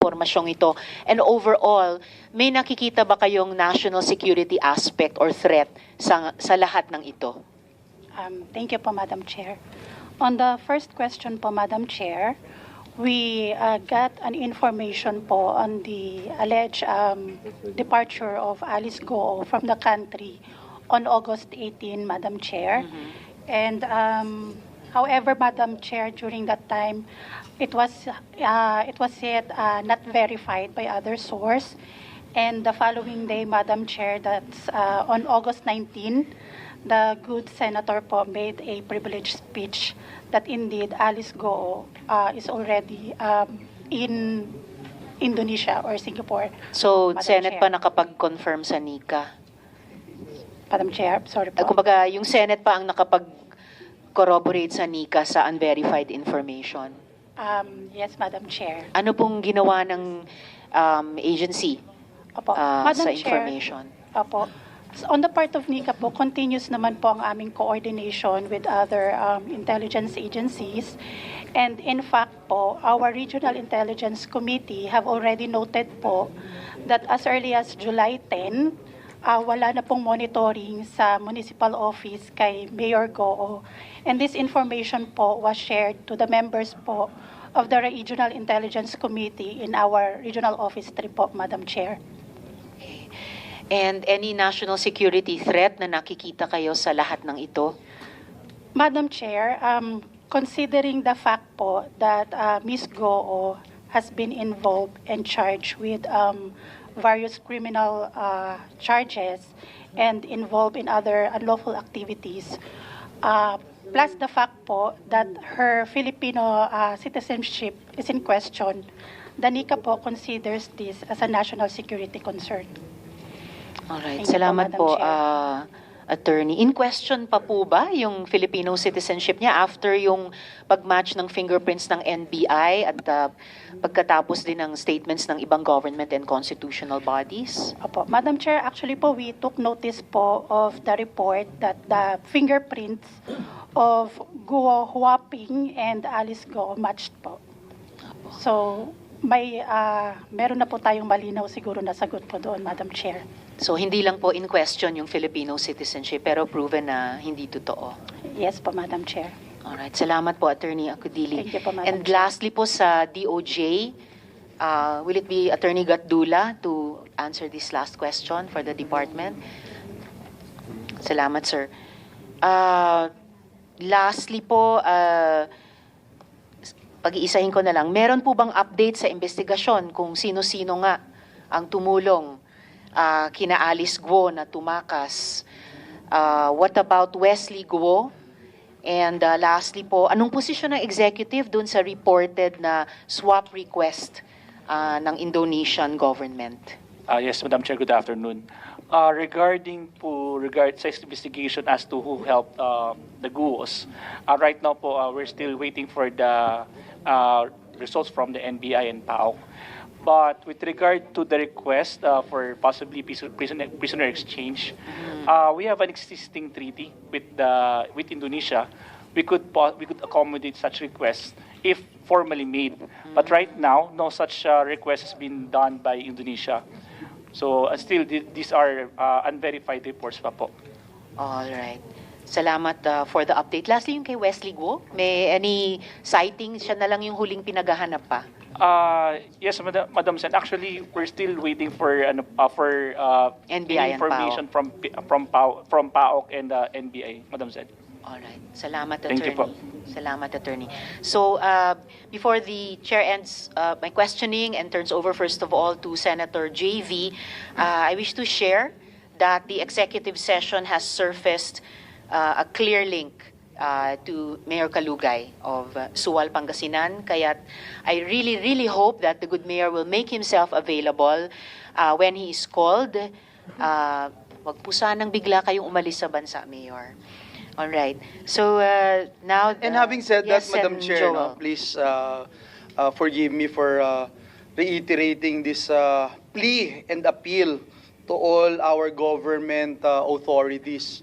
impormasyong ito? And overall, may nakikita ba kayong national security aspect or threat sa lahat ng ito? Thank you po, Madam Chair. On the first question po, Madam Chair, we got an information po on the alleged departure of Alice Guo from the country on August 18, Madam Chair. And however, Madam Chair, during that time, it was yet not verified by other source. And the following day, Madam Chair, that's on August 19, the good senator po made a privileged speech that indeed Alice Guo is already in Indonesia or Singapore. So, Madam Senate Chair. pa nakapag-confirm sa NICA? Madam Chair, sorry po. Kumbaga, yung Senate pa ang nakapag-corroborate sa NICA sa unverified information. Yes, Madam Chair. Ano pong ginawa ng agency Opo. sa Madam information? Chair, opo. On the part of NICA po, continuous naman po ang aming coordination with other intelligence agencies. And in fact po, our Regional Intelligence Committee have already noted po that as early as July 10, wala na pong monitoring sa municipal office kay Mayor Guo. And this information po was shared to the members po of the Regional Intelligence Committee in our regional office 3 po, Madam Chair. Okay. And any national security threat na nakikita kayo sa lahat ng ito? Madam Chair, considering the fact po that Ms. Guo has been involved and charged with various criminal charges and involved in other unlawful activities, plus the fact po that her Filipino citizenship is in question, the NICA po considers this as a national security concern. Alright, Thank you po, salamat Madam po, Chair. Attorney. In question pa po ba yung Filipino citizenship niya after yung pag-match ng fingerprints ng NBI at pagkatapos din ng statements ng ibang government and constitutional bodies? Opo. Madam Chair, actually po, we took notice po of the report that the fingerprints of Guo Huaping and Alice Guo matched po. So, meron na po tayong malinaw siguro na sagot po doon, Madam Chair. So, hindi lang po in question yung Filipino citizenship, pero proven na hindi totoo. Yes po, Madam Chair. Alright, salamat po, Attorney Acudili. Thank you po, Madam And Chair. lastly po sa DOJ, will it be Attorney Gatdula to answer this last question for the department? Salamat, sir. Lastly po, pag-iisahin ko na lang, meron po bang update sa investigasyon kung sino-sino nga ang tumulong kina Alice Guo na tumakas? What about Wesley Guo? And lastly po, anong posisyon ng executive dun sa reported na swap request ng Indonesian government? Yes, Madam Chair, good afternoon. Regarding sa investigation as to who helped the Guos, right now po, we're still waiting for the results from the NBI and PAOK. But with regard to the request for possibly prisoner exchange, we have an existing treaty with Indonesia. We could accommodate such requests if formally made. But right now, no such request has been done by Indonesia. So still, these are unverified reports pa po. All right. Salamat for the update. Lastly, yung kay Wesley Guo, may any sightings? Siya na lang yung huling pinaghahanap pa? Yes, Madam Sen. Actually, we're still waiting for NBI and information from PAOK and NBI, Madam Sen. All right. Salamat, Thank Attorney. you po. Salamat, Attorney. So, before the Chair ends my questioning and turns over, first of all, to Senator JV, I wish to share that the executive session has surfaced a clear link to Mayor Kalugay of Sual, Pangasinan. Kaya I really, really hope that the good mayor will make himself available when he is called. Wag po sanang bigla kayong umalis sa bansa, Mayor. All right. So now... And having said yes, that, Madam and Chair, Joel. please forgive me for reiterating this plea and appeal to all our government authorities.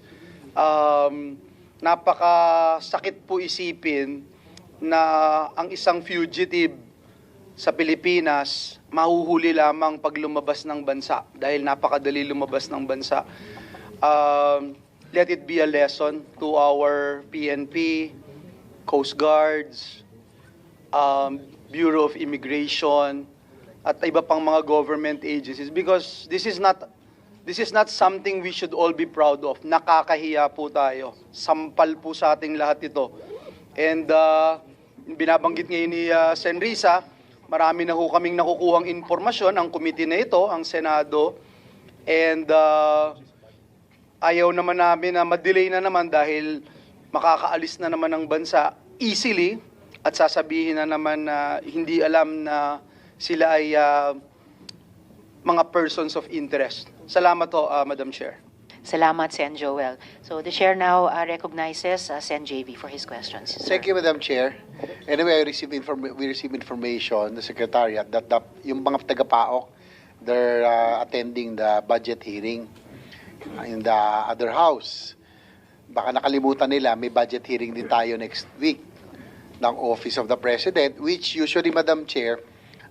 Napakasakit po isipin na ang isang fugitive sa Pilipinas mahuhuli lamang pag lumabas ng bansa dahil napakadali lumabas ng bansa. Let it be a lesson to our PNP, Coast Guards, Bureau of Immigration, at iba pang mga government agencies, because this is not something we should all be proud of. Nakakahiya po tayo. Sampal po sa ating lahat ito. And binabanggit ngayon ni Sen. Risa, marami na ho kaming nakukuhang informasyon, ang committee na ito, ang Senado, and ayaw naman namin na ma-delay na naman dahil makakaalis na naman ng bansa easily at sasabihin na naman na hindi alam na sila ay mga persons of interest. Salamat po, Madam Chair. Salamat, Sen. Joel. So the Chair now recognizes Sen. JV for his questions. Sir. Thank you, Madam Chair. Anyway, we received information, the Secretariat, that yung mga taga-PAOK, they're attending the budget hearing in the other house. Baka nakalimutan nila, may budget hearing din tayo next week ng Office of the President, which usually, Madam Chair,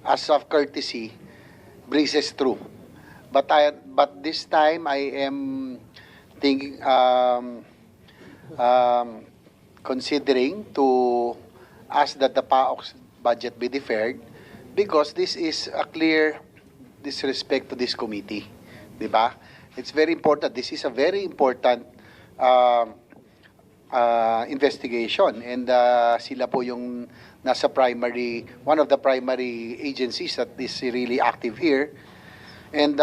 as of courtesy, breezes through. But this time, I am thinking, considering to ask that the PAOK's budget be deferred, because this is a clear disrespect to this committee, di ba? It's very important. This is a very important investigation, and sila po yung nasa one of the primary agencies that is really active here. And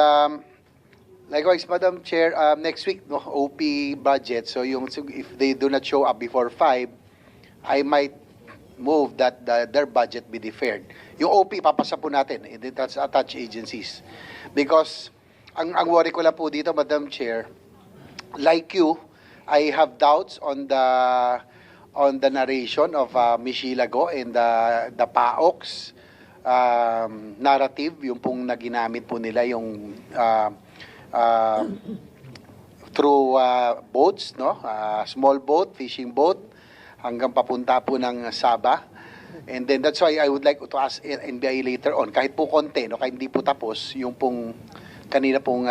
likewise, Madam Chair, next week, no, OP budget, so if they do not show up before 5, I might move that their budget be deferred. Yung OP, papasa po natin, that's attached agencies. Because, ang worry ko lang po dito, Madam Chair, like you, I have doubts on the narration of Ms. Shiela Guo and the PAOK's narrative, yung pong naginamit po nila yung through boats, no? Small boat, fishing boat, hanggang papunta po ng Sabah. And then that's why I would like to ask NBI later on, kahit po konti, no? Kahit hindi po tapos, yung pong kanina pong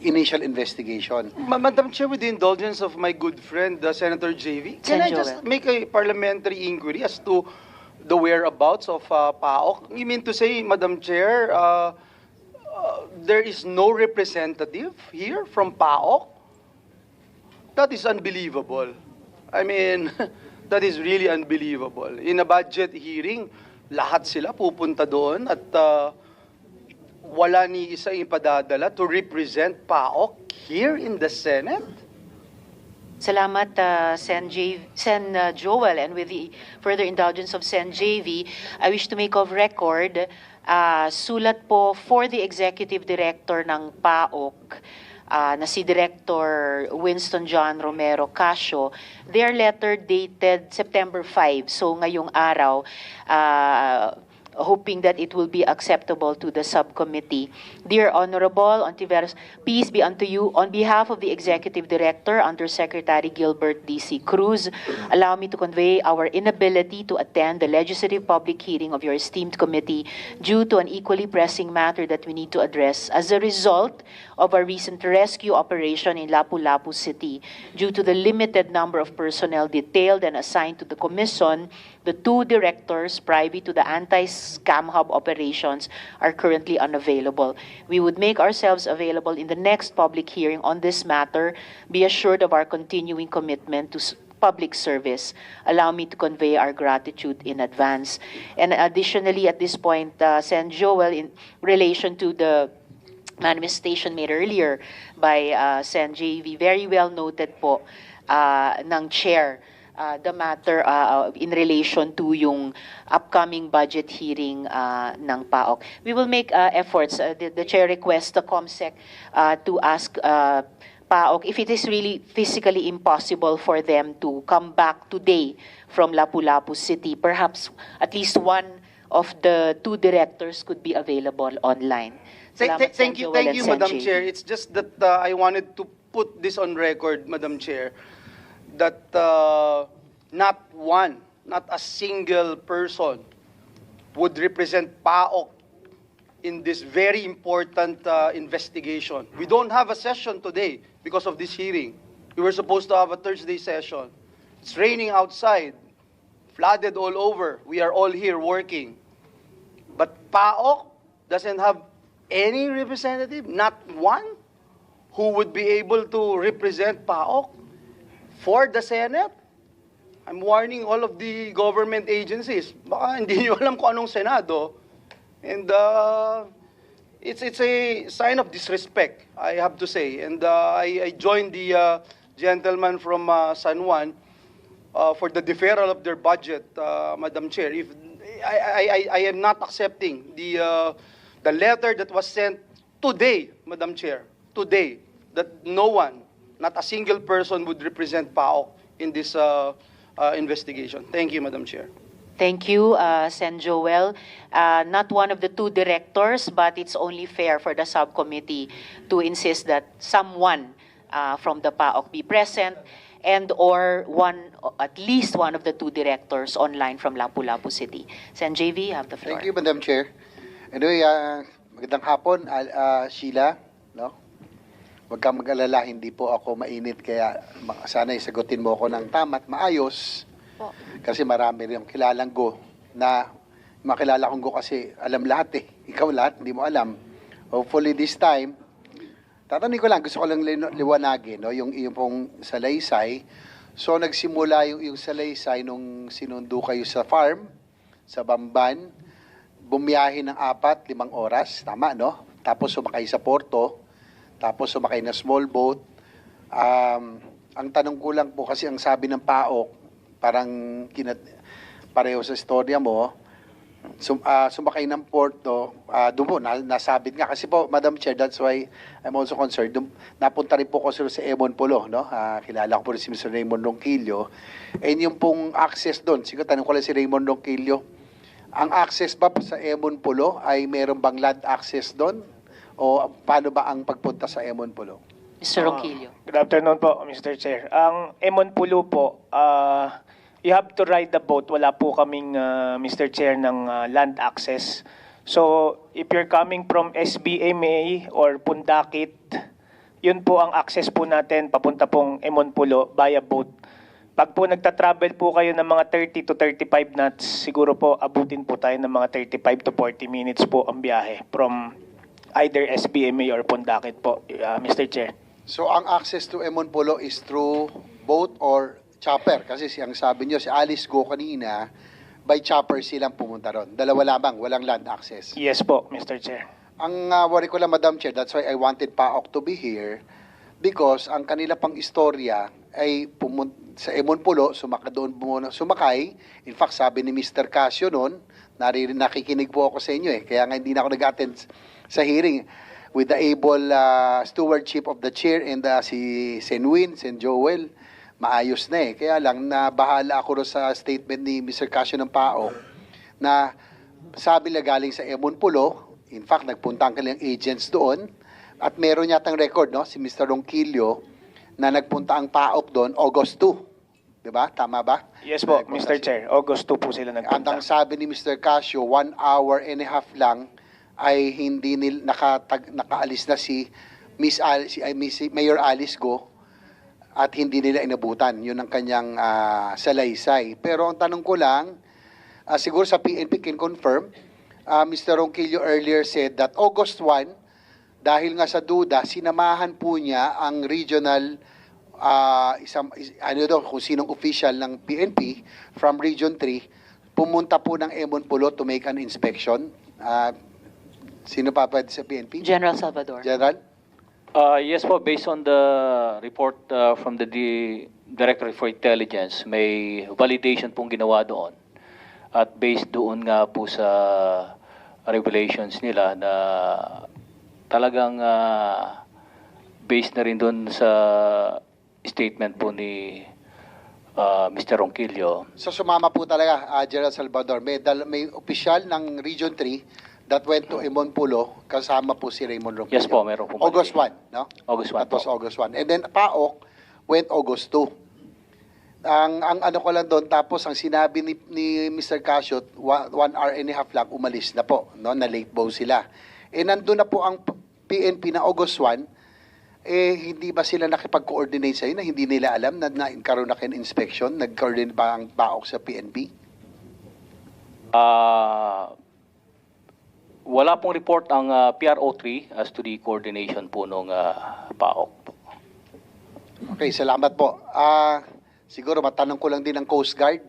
initial investigation. Madam Chair, with the indulgence of my good friend, Senator JV, can I just make a parliamentary inquiry as to the whereabouts of PAOK? You mean to say, Madam Chair, there is no representative here from PAOK? That is unbelievable. I mean, that is really unbelievable. In a budget hearing, lahat sila pupunta doon at wala ni isa ipadadala to represent PAOK here in the Senate? Salamat, Sen. Joel. And with the further indulgence of Sen. JV, I wish to make of record, sulat po for the Executive Director ng PAOK, na si Director Winston John Romero Casio, their letter dated September 5, so ngayong araw, hoping that it will be acceptable to the subcommittee. Dear Honorable Ontiveros, peace be unto you. On behalf of the Executive Director, Undersecretary Gilbert D.C. Cruz, allow me to convey our inability to attend the legislative public hearing of your esteemed committee due to an equally pressing matter that we need to address as a result of a recent rescue operation in Lapu-Lapu City. Due to the limited number of personnel detailed and assigned to the commission, the two directors privy to the anti-scam hub operations are currently unavailable. We would make ourselves available in the next public hearing on this matter. Be assured of our continuing commitment to public service. Allow me to convey our gratitude in advance. And additionally, at this point, Sen. Joel, in relation to the manifestation made earlier by Sen. JV, very well noted po ng Chair the matter in relation to yung upcoming budget hearing ng PAOK. We will make efforts. The Chair requests the COMSEC to ask PAOK if it is really physically impossible for them to come back today from Lapu-Lapu City. Perhaps at least one of the two directors could be available online. Thank you, Madam Chair. It's just that I wanted to put this on record, Madam Chair, that not a single person would represent PAOK in this very important investigation. We don't have a session today because of this hearing. We were supposed to have a Thursday session. It's raining outside, flooded all over. We are all here working. But PAOK doesn't have any representative, not one, who would be able to represent PAOK for the Senate. I'm warning all of the government agencies. Baka hindi nyo alam kung anong Senado. And it's a sign of disrespect, I have to say. And I joined the gentleman from San Juan for the deferral of their budget, Madam Chair. If I am not accepting the letter that was sent today, Madam Chair, today, that no one, not a single person would represent PAOK in this investigation. Thank you, Madam Chair. Thank you, Sen Joel. Not one of the two directors, but it's only fair for the subcommittee to insist that someone from the PAOK be present and or at least one of the two directors online from Lapu-Lapu City. Sen JV, you have the floor. Thank you, Madam Chair. Anyway, magandang hapon, Sheila. No? Huwag kang mag-alala, hindi po ako mainit, kaya sana'y sagutin mo ako ng tama at maayos. Kasi marami rin yung kilalang Go na makilala kong Go kasi alam lahat eh. Ikaw lahat, hindi mo alam. Hopefully this time, tatanungin ko lang, gusto ko lang liwanagin, no? Yung pong salaysay. So nagsimula yung salaysay nung sinundo kayo sa farm, sa Bamban, bumiyahe ng 4-5 oras, tama, no? Tapos sumakay sa porto, tapos sumakay na small boat. Ang tanong ko lang po kasi ang sabi ng PAOK, parang pareho sa istorya mo, sumakay ng porto, doon po, nasabit nga. Kasi po, Madam Chair, that's why I'm also concerned. Napunta rin po ko sa Emon Pulo, no? Kilala ko po rin si Mr. Raymond Ronquillo. And yung pong access doon, siguro tanong ko lang si Raymond Ronquillo, ang access ba sa Emon Pulo ay meron bang land access doon? O paano ba ang pagpunta sa Emon Pulo? Mr. Ronquillo. Good afternoon po, Mr. Chair. Ang Emon Pulo po, you have to ride the boat. Wala po kaming, Mr. Chair, ng land access. So, if you're coming from SBMA or Pundakit, yun po ang access po natin papunta pong Emon Pulo via boat. Pag po nagta-travel po kayo ng mga 30 to 35 knots, siguro po abutin po tayo ng mga 35 to 40 minutes po ang biyahe from either SBMA or Pundakit po, Mr. Chair. So, ang access to Emon Pulo is through boat or chopper? Kasi ang sabi nyo, si Alice Guo kanina, by chopper silang pumunta ron. Dalawa lamang, walang land access. Yes po, Mr. Chair. Ang worry ko lang, Madam Chair, that's why I wanted PAOK to be here, because ang kanila pang istorya ay sa Emon Pulo, sumakay. In fact, sabi ni Mr. Casio noon, nakikinig po ako sa inyo eh, kaya nga hindi na ako nag-attend sa hearing with the able stewardship of the chair and si Senwin, Sen Joel, maayos na eh. Kaya lang, nabahala ako sa statement ni Mr. Casio ng PAO na sabi na galing sa Emon Pulo, in fact, nagpunta ang kanilang agents doon at meron yatang record, no, si Mr. Ronquillo na nagpunta ang PAOK doon August 2. Diba? Tama ba? Yes po, Mr. Chair. August 2 po sila nagpunta. At ang sabi ni Mr. Casio, 1 hour and a half lang ay hindi nakaalis na si Mayor Alice Guo at hindi nila inabutan. Yun ang kanyang salaysay. Pero ang tanong ko lang, siguro sa PNP can confirm, Mr. Ronquillo earlier said that August 1, dahil nga sa duda, sinamahan po niya ang regional, kung sinong official ng PNP from Region 3, pumunta po ng Emon Pulo to make an inspection. Sino pa pwede sa PNP? General Salvador. General? Yes po, based on the report from the Directorate for Intelligence, may validation pong ginawa doon. At based doon nga po sa regulations nila na talagang based na rin doon sa statement po ni Mr. Ronquillo. So sumama po talaga, General Salvador. May opisyal ng Region 3 that went to Emon Pulo, kasama po si Raymond Ronquillo. Yes po, meron po. August 1, no? August 1 That was po. August 1. And then PAOK went August 2. Ang ano ko lang doon, tapos ang sinabi ni Mr. Casio, 1 hour and a half lang, umalis na po, no? Na late bow sila. nandun na po ang PNP na August 1, hindi ba sila nakipag-coordinate sa'yo na hindi nila alam na nagkaroon na kayo ng inspection? Nag-coordinate ba ang PAOK sa PNP? Wala pong report ang PRO3 as to the coordination po ng PAOK po. Okay, salamat po. Siguro matanong ko lang din ang Coast Guard.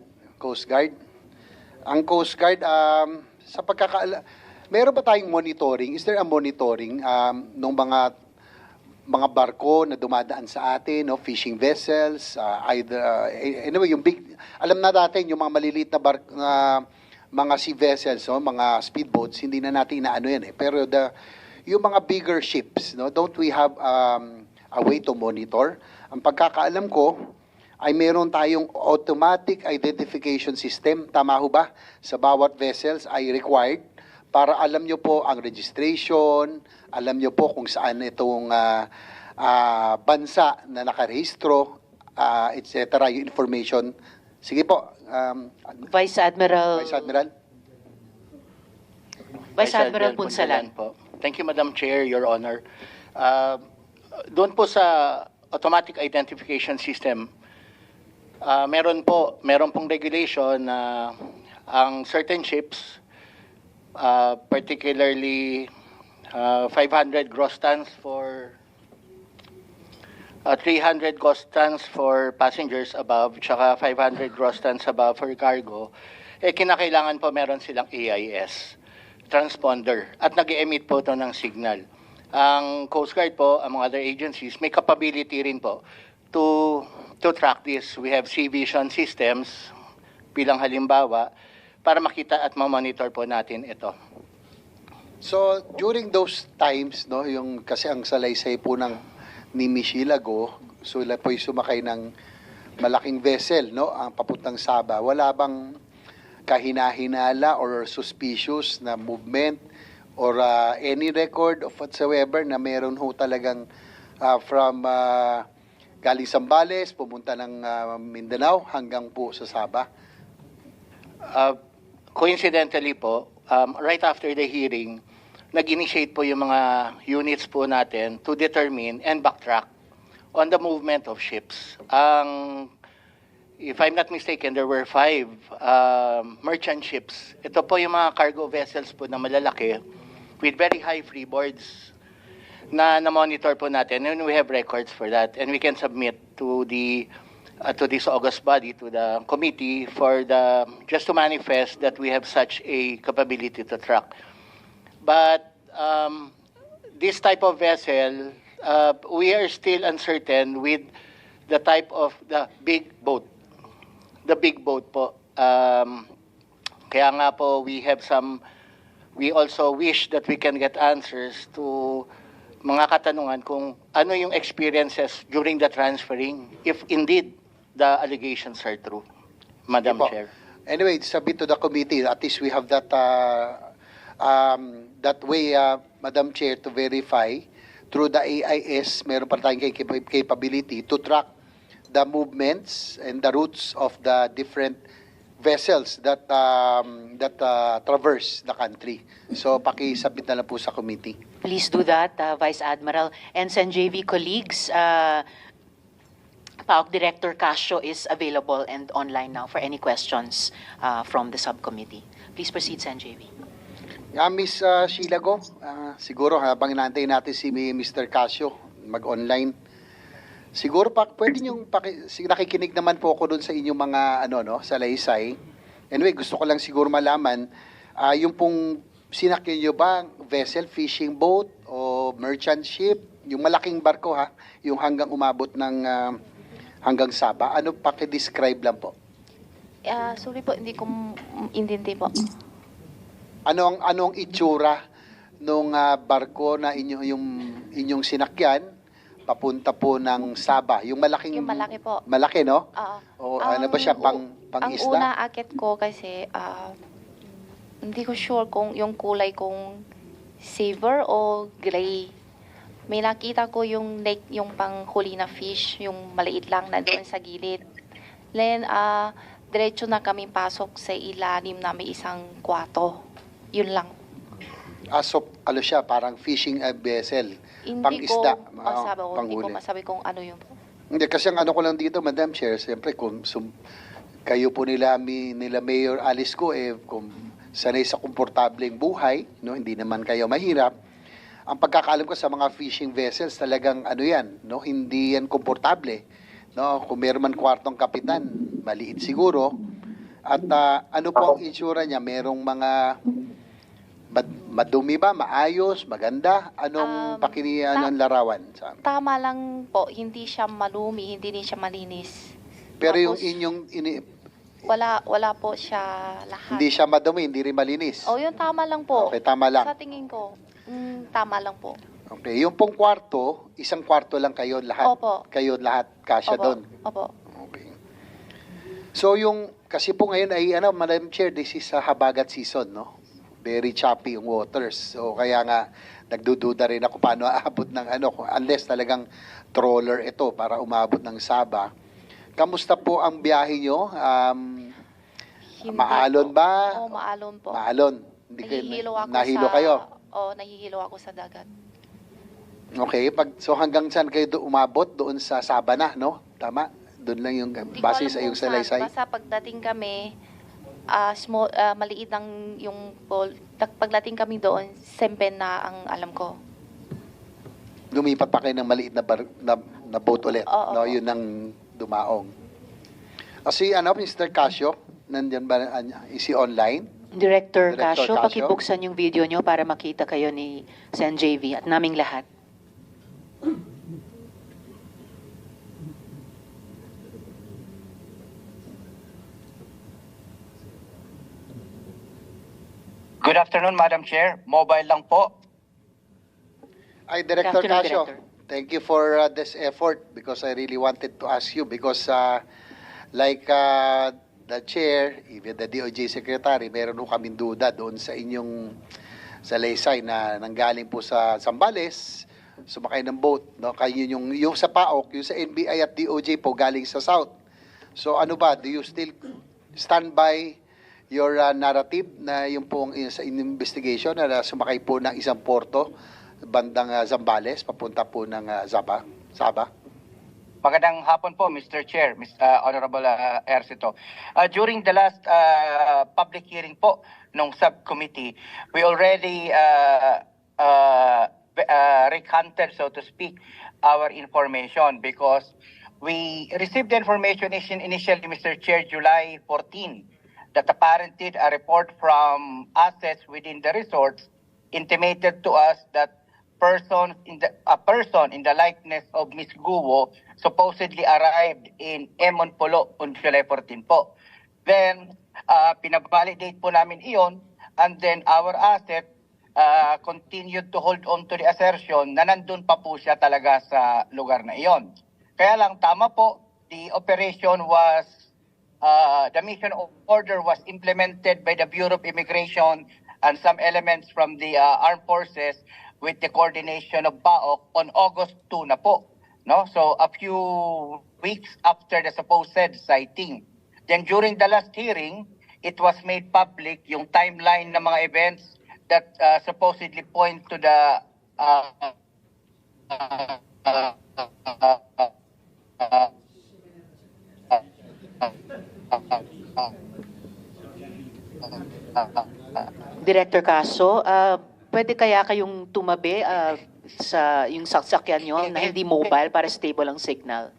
Ang Coast Guard, sa meron ba tayong monitoring? Is there a monitoring ng mga barko na dumadaan sa atin, no? Fishing vessels, anyway, yung big, alam na natin yung mga maliliit na mga sea vessels, no? Mga speedboats, hindi na natin inaano yan eh. Pero yung mga bigger ships, no? Don't we have a way to monitor? Ang pagkakaalam ko ay meron tayong automatic identification system, tama ho ba? Sa bawat vessels ay required para alam nyo po ang registration, alam nyo po kung saan itong bansa na nakarehistro, etc. Yung information. Sige po. Vice Admiral. Vice Admiral Punsalan. po. Thank you, Madam Chair, Your Honor. Doon po sa automatic identification system, meron pong regulation na ang certain ships, particularly 500 gross tons for 300 gross tons for passengers above, tsaka 500 gross tons above for cargo, kinakailangan po meron silang AIS transponder at nag-emit po ito ng signal. Ang Coast Guard po, among other agencies, may capability rin po to track this. We have sea vision systems bilang halimbawa para makita at ma-monitor po natin ito. So, during those times, no, kasi ang salaysay po ni Shiela Guo, sila po'y sumakay ng malaking vessel, no, ang papuntang Sabah. Wala bang kahinahinala or suspicious na movement or any record of whatsoever na meron ho talagang from galing Zambales, pumunta ng Mindanao hanggang po sa Sabah? Coincidentally po, right after the hearing, nag-initiate po yung mga units po natin to determine and backtrack on the movement of ships. If I'm not mistaken, there were 5 merchant ships. Ito po yung mga cargo vessels po na malalaki with very high freeboards na monitor po natin, and we have records for that, and we can submit to this August body, to the committee, just to manifest that we have such a capability to track. But this type of vessel, we are still uncertain with the type of the big boat. The big boat po. Kaya nga po, we also wish that we can get answers to mga katanungan kung ano yung experiences during the transferring, if indeed the allegations are true, Madam Chair. Anyway, submit to the committee. At least we have that way, Madam Chair, to verify through the AIS, meron pa tayong capability to track the movements and the routes of the different vessels that traverse the country. So, paki-submit na lang po sa committee. Please do that, Vice Admiral. And JV colleagues, PAOK Director Casio is available and online now for any questions from the subcommittee. Please proceed, JV. Miss Shiela Guo, siguro habang inaantay natin si Mr. Casio mag-online, siguro pwede niyong nakikinig naman po ako doon sa inyong mga salaysay. Anyway, gusto ko lang siguro malaman, yung pong sinakyan niyo ba vessel, fishing boat o merchant ship, yung malaking barko yung hanggang umabot ng hanggang Sabah, paki-describe lang po. Sorry po, hindi ko intindi po. Anong itsura nung barko na inyong sinakyan papunta po ng Sabah? Yung malaking... Yung malaki po. Malaki, no? Oo. O ano ba siya, pang-isda? Ang una akit ko kasi, hindi ko sure kung yung kulay kung silver o gray. May nakita ko yung lake, yung panghuli na fish, yung maliit lang na doon sa gilid. Then, diretso na kami pasok sa ilalim na may isang kwarto. Yun lang. ano siya, parang fishing vessel, Hindi pang-isda, ko masabi ko, hindi ko panghuli. masabi kung ano yun po. Hindi, kasi ang ano ko lang dito, Madam Chair, siyempre kung kayo po nila Mayor Alice Guo, kung sanay sa komportableng buhay, no, hindi naman kayo mahirap. Ang pagkakaalam ko sa mga fishing vessels, talagang ano yan, no, hindi yan komportable. No, kung meron man kwartong kapitan, maliit siguro. At ano po ang itsura niya? Merong mga madumi ba? Maayos? Maganda? Anong anong larawan? Tama lang po, hindi siya malumi, hindi din siya malinis. Pero yung Tapos, inyong wala po siya lahat. hindi siya madumi, hindi rin malinis. Oh, yun tama lang po. Okay, tama lang. Sa tingin ko, tama lang po. Okay, yung pong kwarto, isang kwarto lang kayo lahat. Opo. Kayo lahat kasya Opo. doon. Opo. Okay. So yung kasi po ngayon ay Madam Chair, this is a habagat season, no? Very choppy yung waters. So kaya nga nagdududa rin ako paano aabot ng unless talagang trawler ito para umabot ng Sabah. Kamusta po ang biyahe nyo? Maalon po. ba? Oo, maalon po. Maalon. Hindi Nahihilo ako kayo? Oo, nahihilo ako sa dagat. Okay, so hanggang saan kayo umabot? Doon sa Sabah na, no? Tama? Doon lang yung Hindi ko base alam sa iyong kung saan. salaysay? Basta pagdating kami, maliit lang yung pool. Pagdating kami doon, sempen na ang alam ko. Lumipat pa kayo ng maliit na boat ulit. Oo. No? Yun ang dumaong. Si Mr. Casio, nandiyan ba? Is he online? Director Director Casio, Casio. pakibuksan yung video nyo para makita kayo ni Sen JV at naming lahat. Good afternoon, Madam Chair. Mobile lang po. Ay, Director Good afternoon, Casio. Director. Thank you for this effort because I really wanted to ask you because like the chair, even the DOJ secretary, meron po kaming duda doon sa inyong salaysay na nanggaling po sa Zambales, sumakay ng boat, no? Kayo yung sa PAOK, yung sa NBI at DOJ po galing sa South. So ano ba, do you still stand by your narrative na yung pong sa investigation na sumakay po ng isang porto bandang Zambales papunta po ng Sabah? Magandang hapon po, Mr. Chair, Honorable Ercito. During the last public hearing po ng subcommittee, we already recanted, so to speak, our information because we received the information initially, Mr. Chair, July 14, that apparently a report from assets within the resorts intimated to us that a person in the likeness of Ms. Guo supposedly arrived in Emon Polo on July 14 po. Then, pinabalidate po namin iyon and then our asset continued to hold on to the assertion na nandun pa po siya talaga sa lugar na iyon. Kaya lang, tama po, the operation was, the mission order was implemented by the Bureau of Immigration and some elements from the armed forces with the coordination of PAOK on August 2 na po. No? So a few weeks after the supposed sighting. Then during the last hearing, it was made public yung timeline ng mga events that supposedly point to the Director Caso, pwede kaya kayong tumabi sa yung sasakyan nyo na hindi mobile para stable ang signal?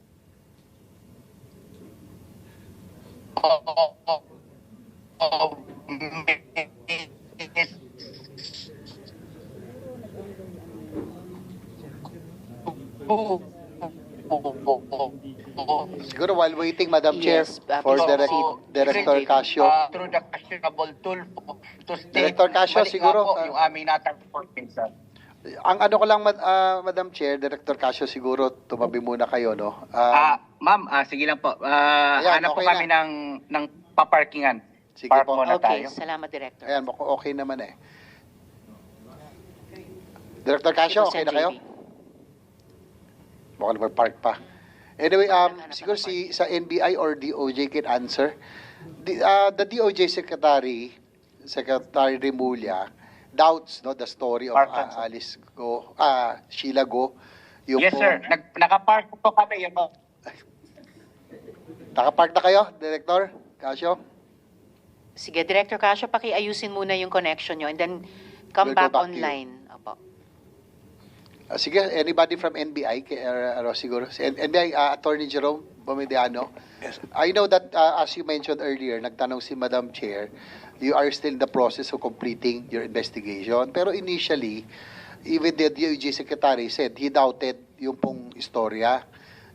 Siguro while waiting, Madam Chair, Yes, for please Director proceed. Casio. Through the questionable tool to state Director Casio, mali nga siguro, po yung aming natagport minsan. Ang ano ko lang, Madam Chair, Director Casio, siguro tumabi muna kayo, no? Ma'am, sige lang po. Ayan, Hanap po okay kami ng paparkingan. Sige Park po. muna Okay, tayo. salamat, Director. Ayan, okay naman eh. Director Casio, okay na kayo? Baka naman park pa. Anyway, siguro sa NBI or DOJ can answer. The DOJ Secretary Remulla, doubts, no, the story of Park, sir. Alice Guo, Shiela Guo. Yung Yes, po, sir. Nakapark po kami. Yun po. Nakapark na kayo, Director Casio? Sige, Director Casio, pakiayusin muna yung connection nyo and then come We'll go back back to you. online. Opo. Sige, anybody from NBI? Siguro. NBI, Attorney Jerome Bomediano. I know that, as you mentioned earlier, nagtanong si Madam Chair, you are still in the process of completing your investigation. Pero initially, even the DOJ Secretary said he doubted yung pong istorya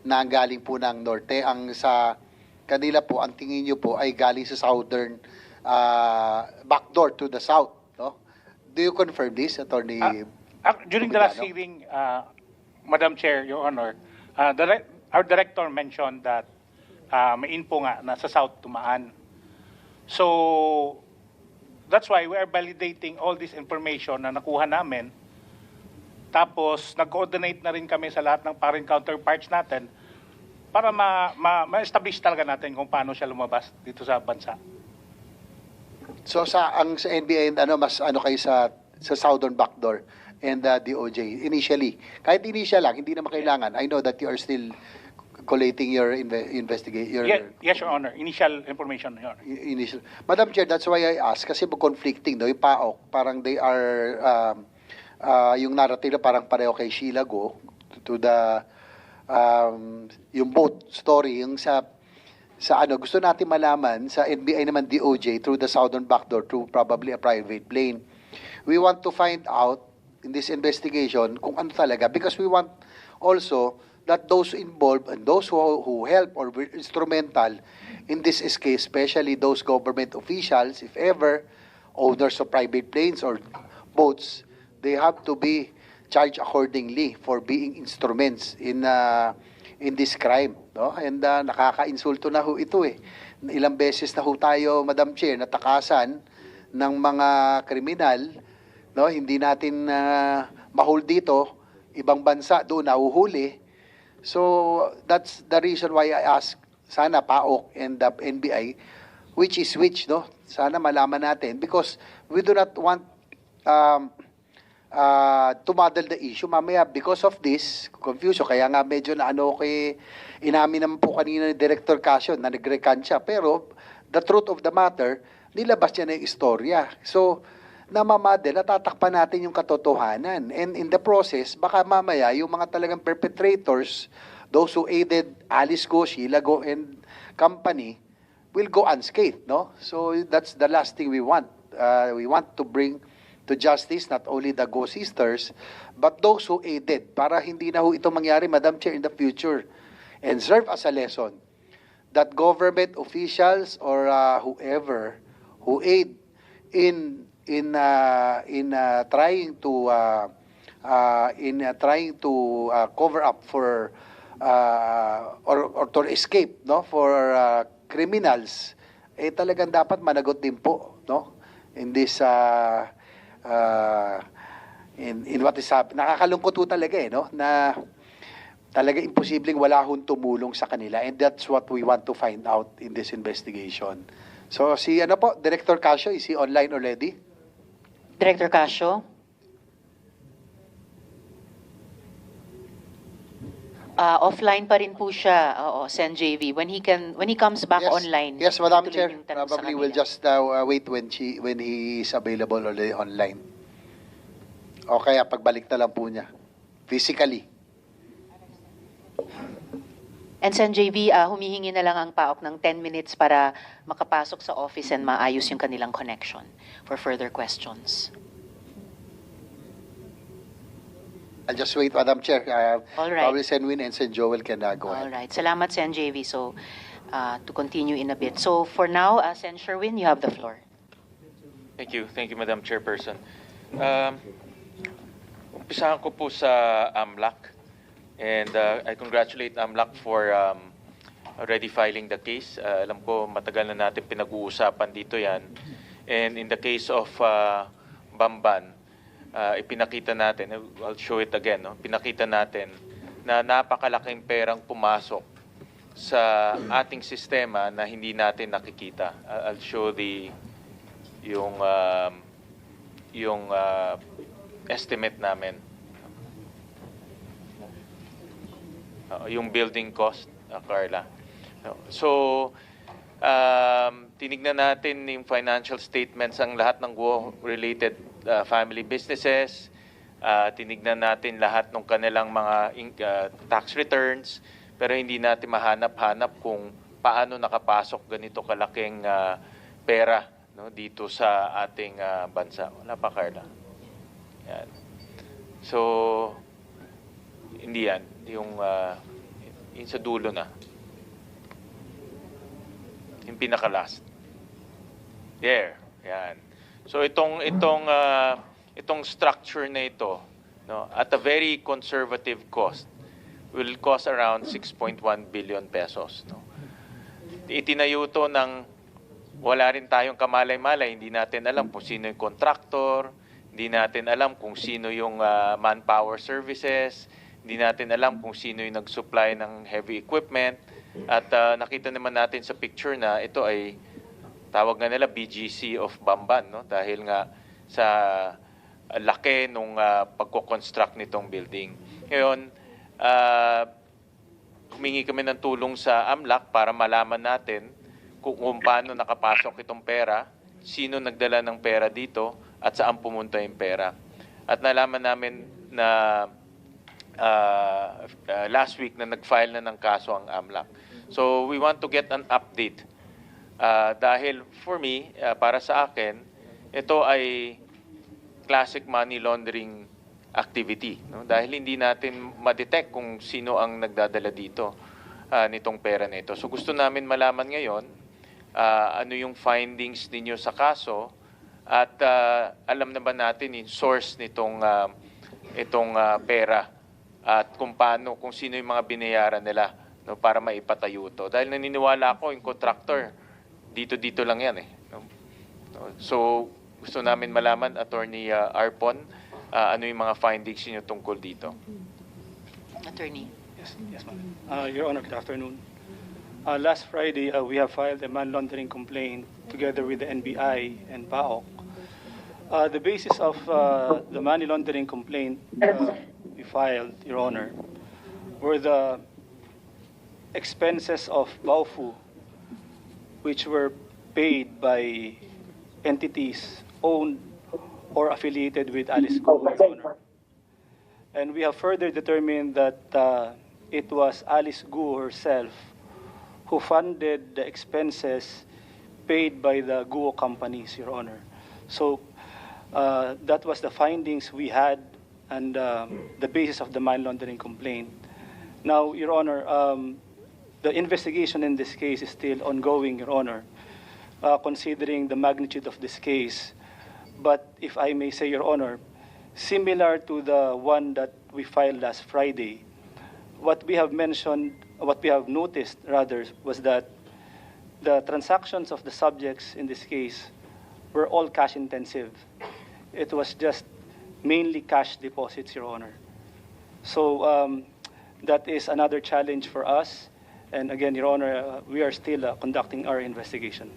na ang galing po ng Norte. Ang sa kanila po, ang tingin nyo po ay galing sa southern backdoor to the south. No? Do you confirm this, Attorney? During the last Bomediano? hearing, Madam Chair, Your Honor, our director mentioned that may info nga na sa south tumaan. So, that's why we are validating all this information na nakuha namin. Tapos, nag-coordinate na rin kami sa lahat ng foreign counterparts natin para ma-establish talaga natin kung paano siya lumabas dito sa bansa. So sa NBI mas kayo sa southern backdoor and DOJ initially. Kahit initial lang, hindi naman kailangan. I know that you are still collating your investigation. Yes, Your Honor. Initial information, Your Honor. Initial. Madam Chair, that's why I ask kasi conflicting no, yung PAOK, parang they are yung narrative parang pareho kay Shiela Guo to the yung both story yung sa gusto natin malaman sa NBI naman DOJ through the southern backdoor through probably a private plane. We want to find out in this investigation kung ano talaga because we want also that those involved and those who help or were instrumental in this case, especially those government officials, if ever owners of private planes or boats, they have to be charged accordingly for being instruments in this crime, no? And nakaka-insulto na ho ito eh. Ilang beses na ho tayo, Madam Chair, natakasan ng mga kriminal, no? Hindi natin ma-hold dito, ibang bansa doon nahuhuli. So that's the reason why I ask sana PAOK and the NBI which is which, no? Sana malaman natin because we do not want to muddle the issue mamaya because of this confusion. Kaya nga medyo na inamin naman po kanina ni Director Casio na nag-recant siya. Pero the truth of the matter, nilabas niya na yung istorya. So, namamadel, natatakpan natin yung katotohanan. And in the process, baka mamaya yung mga talagang perpetrators, those who aided Alice Guo, Shiela Guo, and company, will go unscathed, no? So, that's the last thing we want. We want to bring to justice not only the Guo sisters, but those who aided para hindi na ho ito mangyari, Madam Chair, in the future. And serve as a lesson that government officials or whoever who aid in trying to cover up for or to escape, no, for criminals, talagang dapat managot din po, no, in this in what is happening. Nakakalungkot po talaga no, na talaga imposibleng wala hong tumulong sa kanila, and that's what we want to find out in this investigation. So si Director Casio, is he online already? Director Casio? Offline pa rin po siya, Sen JV. When he comes back online. Yes, Madam ituloy Chair. yung tanong sa Probably we'll kanila. just wait when he is available already online. O kaya pagbalik na lang po niya. Physically. And Sen JV, humihingi na lang ang PAOK ng 10 minutes para makapasok sa office and maayos yung kanilang connection for further questions. I'll just wait, Madam Chair. All right. Probably Senwin and Sen Joel can go All ahead. right. Salamat, Sen JV. So, to continue in a bit. So, for now, Sen Sherwin, you have the floor. Thank you, Madam Chairperson. Umpisahan ko po sa AMLAC, and I congratulate AMLAC for already filing the case. Alam ko matagal na natin pinag-uusapan dito yan. And in the case of Bamban, ipinakita natin, I'll show it again, no? Pinakita natin na napakalaking perang pumasok sa ating sistema na hindi natin nakikita. I'll show yung yung estimate namin. Yung building cost, Carla. So, tinignan natin yung financial statements ang lahat ng Guo-related family businesses. Tinignan natin lahat ng kanilang mga tax returns, pero hindi natin mahanap-hanap kung paano nakapasok ganito kalaking pera, no, dito sa ating bansa. Wala pa, Carla. Yan. So, hindi yan. Yung sa dulo na. Yung pinaka-last. There. Yan. So, itong structure na ito, no, at a very conservative cost, will cost around 6.1 billion pesos. No? Itinayo to ng wala rin tayong kamalay-malay. Hindi natin alam kung sino yung contractor, hindi natin alam kung sino yung manpower services, hindi natin alam kung sino yung nag-supply ng heavy equipment. At nakita naman natin sa picture na ito ay tawag nga nila BGC of Bamban, no? Dahil nga sa laki nung pagko-construct nitong building. Ngayon, humingi kami ng tulong sa AMLAC para malaman natin kung paano nakapasok itong pera, sino nagdala ng pera dito, at saan pumunta yung pera. At nalaman namin na last week na nag-file na ng kaso ang AMLAC. So we want to get an update. Dahil for me, para sa akin, ito ay classic money laundering activity. No? Dahil hindi natin ma-detect kung sino ang nagdadala dito nitong pera na ito. So gusto namin malaman ngayon ano yung findings ninyo sa kaso at alam na ba natin yung source nitong itong pera at kung paano, kung sino yung mga binayaran nila, no, para maipatayo to. Dahil naniniwala ako yung contractor, dito lang yan eh. No? So gusto namin malaman, Attorney Arpon, ano yung mga findings niyo tungkol dito? Attorney. Yes, ma'am. Your Honor, good afternoon. Last Friday, we have filed a man laundering complaint together with the NBI and PAOK. The basis of the money laundering complaint we filed, Your Honor, were the expenses of Baofu, which were paid by entities owned or affiliated with Alice Guo, Your Honor. And we have further determined that it was Alice Guo herself who funded the expenses paid by the Guo companies, Your Honor. So that was the findings we had and the basis of the money laundering complaint. Now, Your Honor, the investigation in this case is still ongoing, Your Honor, considering the magnitude of this case. But if I may say, Your Honor, similar to the one that we filed last Friday, what we have mentioned, what we have noticed rather, was that the transactions of the subjects in this case were all cash intensive. It was just mainly cash deposits, Your Honor. So that is another challenge for us. And again, Your Honor, we are still conducting our investigation.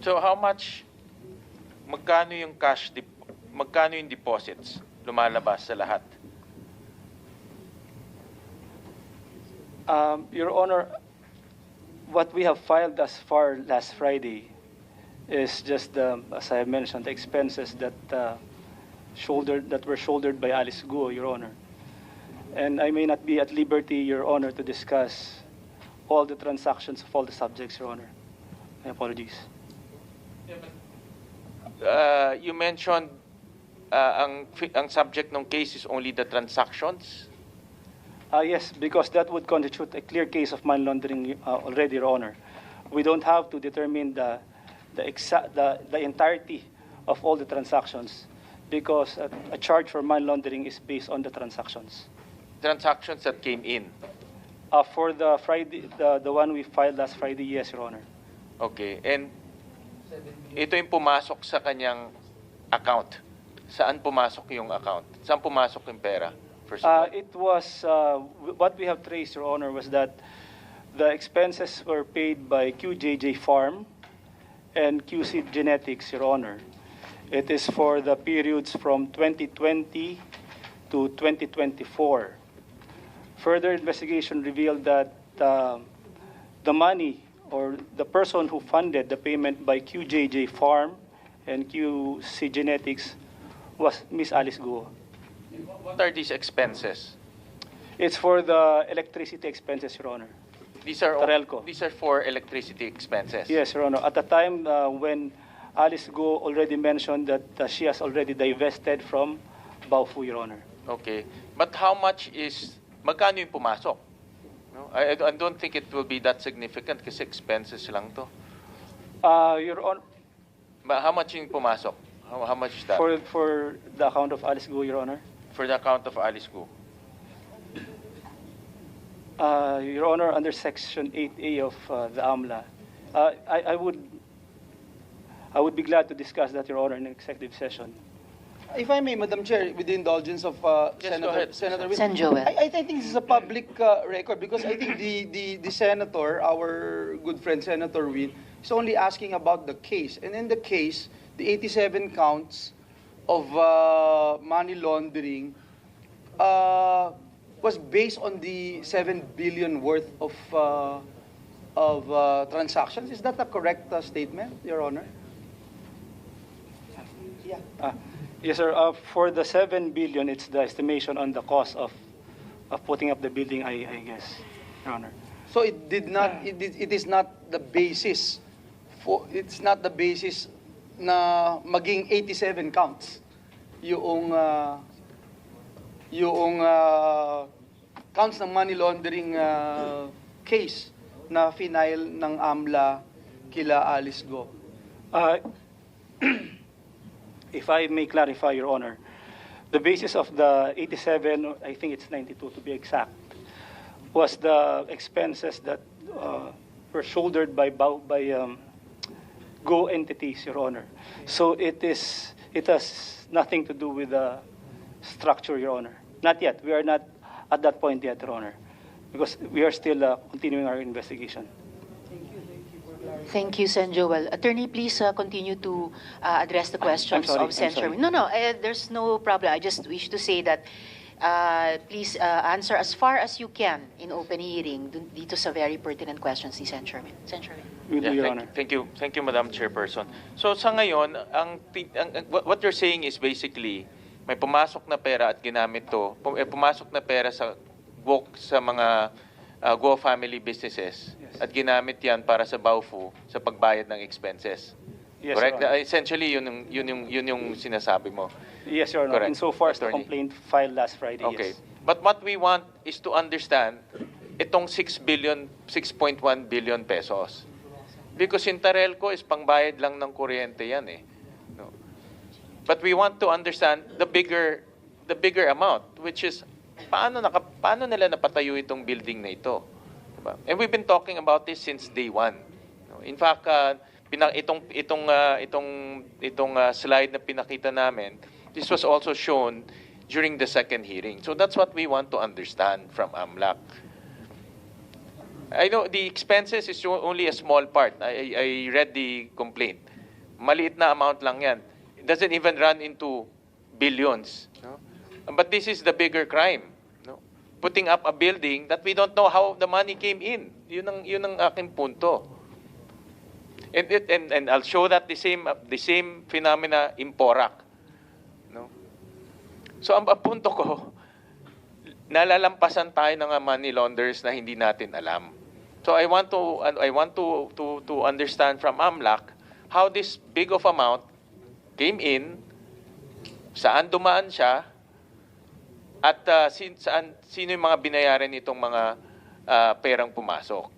So how much, magkano yung magkano yung deposits lumalabas sa lahat? Your Honor, what we have filed thus far last Friday is just, as I mentioned, the expenses that were shouldered by Alice Guo, Your Honor. And I may not be at liberty, Your Honor, to discuss all the transactions of all the subjects, Your Honor. My apologies. You mentioned ang subject ng case is only the transactions? Yes, because that would constitute a clear case of money laundering already, Your Honor. We don't have to determine the entirety of all the transactions because a charge for money laundering is based on the transactions. Transactions that came in? For the Friday, the one we filed last Friday, yes, Your Honor. Okay, and ito yung pumasok sa kanyang account. Saan pumasok yung account? Saan pumasok yung pera? It was, what we have traced, Your Honor, was that the expenses were paid by QJJ Farm and QC Genetics, Your Honor. It is for the periods from 2020 to 2024. Further investigation revealed that the money or the person who funded the payment by QJJ Farm and QC Genetics was Miss Alice Guo. What are these expenses? It's for the electricity expenses, Your Honor. These are Tarelco. these are for electricity expenses. Yes, Your Honor. At the time when Alice Guo already mentioned that she has already divested from Baofu, Your Honor. Okay. But how much is, magkano yung pumasok? No? I don't think it will be that significant kasi expenses lang to. Your Honor, How much yung pumasok? How much is that? for the account of Alice Guo, Your Honor. For the account of Alice Guo. Your Honor, under Section 8A of the AMLA, I would be glad to discuss that, Your Honor, in executive session. If I may, Madam Chair, with the indulgence of Yes, go ahead. Senator Sen. Joel. I think this is a public record because I think the senator, our good friend Senator Win, is only asking about the case. And in the case, the 87 counts of money laundering was based on the 7 billion worth of transactions. Is that a correct statement, Your Honor? Yeah. Yes, sir. For the 7 billion, it's the estimation on the cost of putting up the building, I guess, Your Honor. So it did not. It is not the basis for. It's not the basis na maging 87 counts. Yung counts ng money laundering case na final ng AMLA kila Alice Guo. If I may clarify, Your Honor, the basis of the 87, I think it's 92 to be exact, was the expenses that were shouldered by Go entities, Your Honor. So it has nothing to do with the structure, Your Honor. Not yet. We are not at that point yet, Your Honor, because we are still continuing our investigation. Thank you, Sen. Joel. Attorney, please continue to address the questions of Sen. Sherwin. No, there's no problem. I just wish to say that please answer as far as you can in open hearing dito sa very pertinent questions ni Sen. Sherwin. Sen. Sherwin. Yeah, thank you, Madam Chairperson. So sa ngayon, what you're saying is basically may pumasok na pera at ginamit to, pumasok na pera sa mga Guo family businesses, yes, at ginamit yan para sa Baofu sa pagbayad ng expenses. Yes, correct? Your Honor. Essentially, yun yung sinasabi mo. Yes, Your Honor. Correct. Insofar as the Attorney. complaint filed last Friday, Okay. yes. But what we want is to understand itong 6.1 billion pesos. Because in Tarelco is pangbayad lang ng kuryente yan eh. No? But we want to understand the bigger amount, which is paano nila napatayo itong building na ito? Diba? And we've been talking about this since day one. No? In fact, itong slide na pinakita namin, this was also shown during the second hearing. So that's what we want to understand from AMLAC. I know the expenses is only a small part. I read the complaint. Maliit na amount lang yan. It doesn't even run into billions. No? But this is the bigger crime. No? Putting up a building that we don't know how the money came in. Yun ang aking punto. And I'll show that the same phenomena in Porac. No? So ang punto ko, nalalampasan tayo ng money launderers na hindi natin alam. So I want to understand from AMLAC how this big of amount came in, saan dumaan siya, at sino yung mga binayaran nitong mga perang pumasok.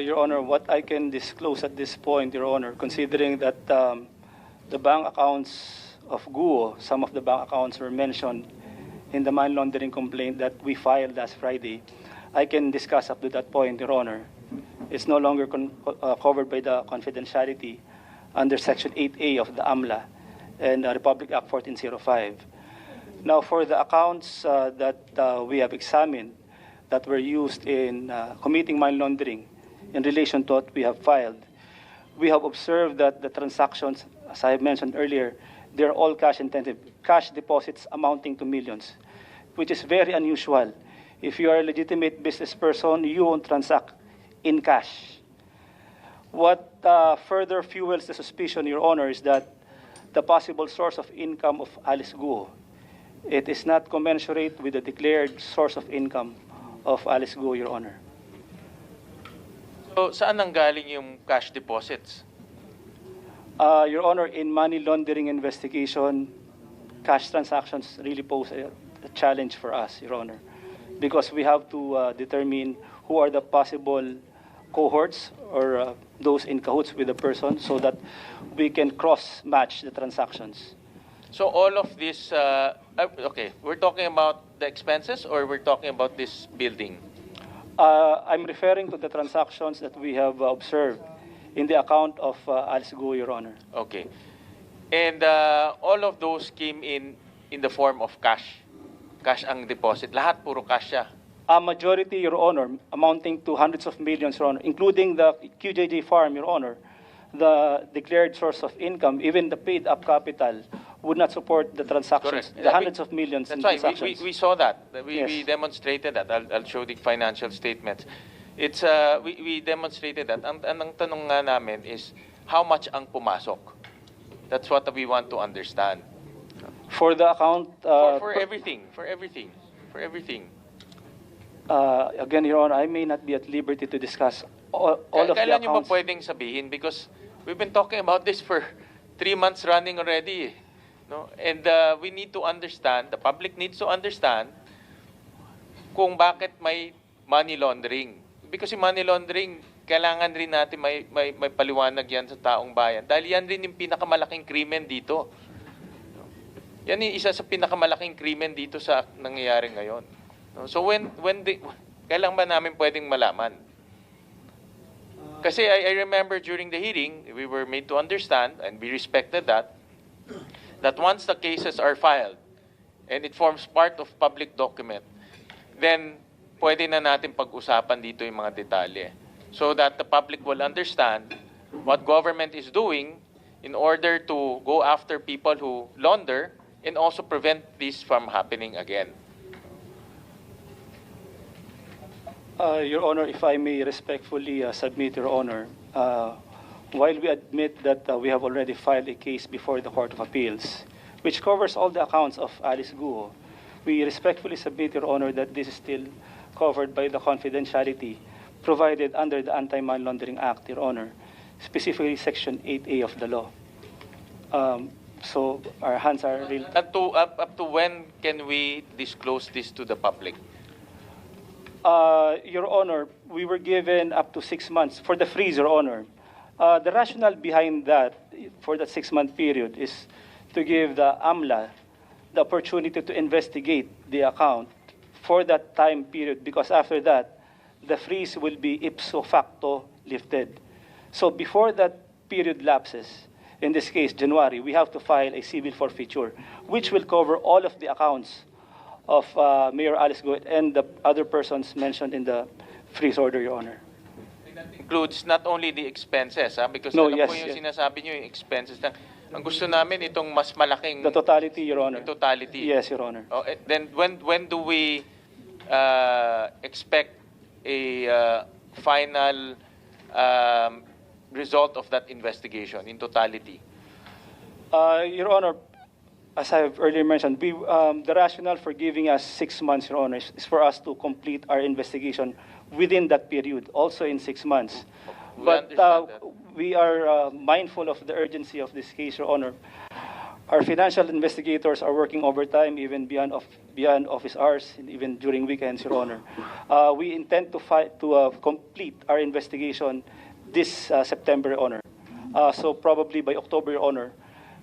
Your Honor, what I can disclose at this point, Your Honor, considering that the bank accounts of Guo, some of the bank accounts were mentioned in the money laundering complaint that we filed last Friday, I can discuss up to that point, Your Honor. It's no longer covered by the confidentiality under Section 8A of the AMLA and Republic Act 1405. Now, for the accounts that we have examined, that were used in committing money laundering in relation to what we have filed, we have observed that the transactions, as I mentioned earlier, they're all cash intensive, cash deposits amounting to millions, which is very unusual. If you are a legitimate business person, you won't transact in cash. What further fuels the suspicion, Your Honor, is that the possible source of income of Alice Guo, it is not commensurate with the declared source of income of Alice Guo, Your Honor. So, saan nanggaling yung cash deposits? Your Honor, in money laundering investigation, cash transactions really pose a challenge for us, Your Honor, because we have to determine who are the possible cohorts or those in cahoots with the person so that we can cross-match the transactions. So all of this, okay, we're talking about the expenses or we're talking about this building? I'm referring to the transactions that we have observed in the account of Alice Guo, Your Honor. Okay. And all of those came in the form of cash. Cash ang deposit. Lahat puro cash siya. A majority, Your Honor, amounting to hundreds of millions, Your Honor, including the QJJ farm, Your Honor, the declared source of income, even the paid-up capital, would not support the transactions, Correct. the hundreds of millions in That's transactions. right. We saw that. We Yes. demonstrated that. I'll show the financial statements. It's we demonstrated that. Ang tanong nga namin is how much ang pumasok. That's what we want to understand. For the account... For everything. Again, Your Honor, I may not be at liberty to discuss all of the Kailan nyo ba accounts. pwedeng sabihin? Because we've been talking about this for 3 months running already. No? And we need to understand, the public needs to understand kung bakit may money laundering. Because yung money laundering, kailangan rin natin may paliwanag yan sa taong bayan. Dahil yan rin yung pinakamalaking krimen dito. Yan yung isa sa pinakamalaking krimen dito sa nangyayari ngayon. No? So kailan ba namin pwedeng malaman? Kasi I remember during the hearing, we were made to understand, and we respected that once the cases are filed, and it forms part of public document, then pwede na natin pag-usapan dito yung mga detalye. So that the public will understand what government is doing in order to go after people who launder and also prevent this from happening again. Your Honor, if I may respectfully submit, Your Honor, while we admit that we have already filed a case before the Court of Appeals, which covers all the accounts of Alice Guo, we respectfully submit, Your Honor, that this is still covered by the confidentiality provided under the Anti-Money Laundering Act, Your Honor, specifically Section 8A of the law. So our hands are really... Up to when can we disclose this to the public? Your Honor, we were given up to 6 months for the freeze, Your Honor. The rationale behind that, for that 6-month period, is to give the AMLA the opportunity to investigate the account for that time period, because after that, the freeze will be ipso facto lifted. So before that period lapses, in this case, January, we have to file a civil forfeiture, which will cover all of the accounts of Mayor Alice Guo and the other persons mentioned in the freeze order, Your Honor. That includes not only the expenses, because No, alam yes, ko yung yes. sinasabi nyo yung expenses lang. Ang gusto namin itong mas malaking... The totality, Your Honor. The totality. Yes, Your Honor. Oh, then when do we expect a final result of that investigation in totality? Your Honor, as I have earlier mentioned, the rationale for giving us 6 months, Your Honor, is for us to complete our investigation within that period, also in 6 months. We But understand that. we are mindful of the urgency of this case, Your Honor. Our financial investigators are working overtime, even beyond office hours, and even during weekends, Your Honor. We intend to complete our investigation this September, Your Honor. So probably by October, Your Honor,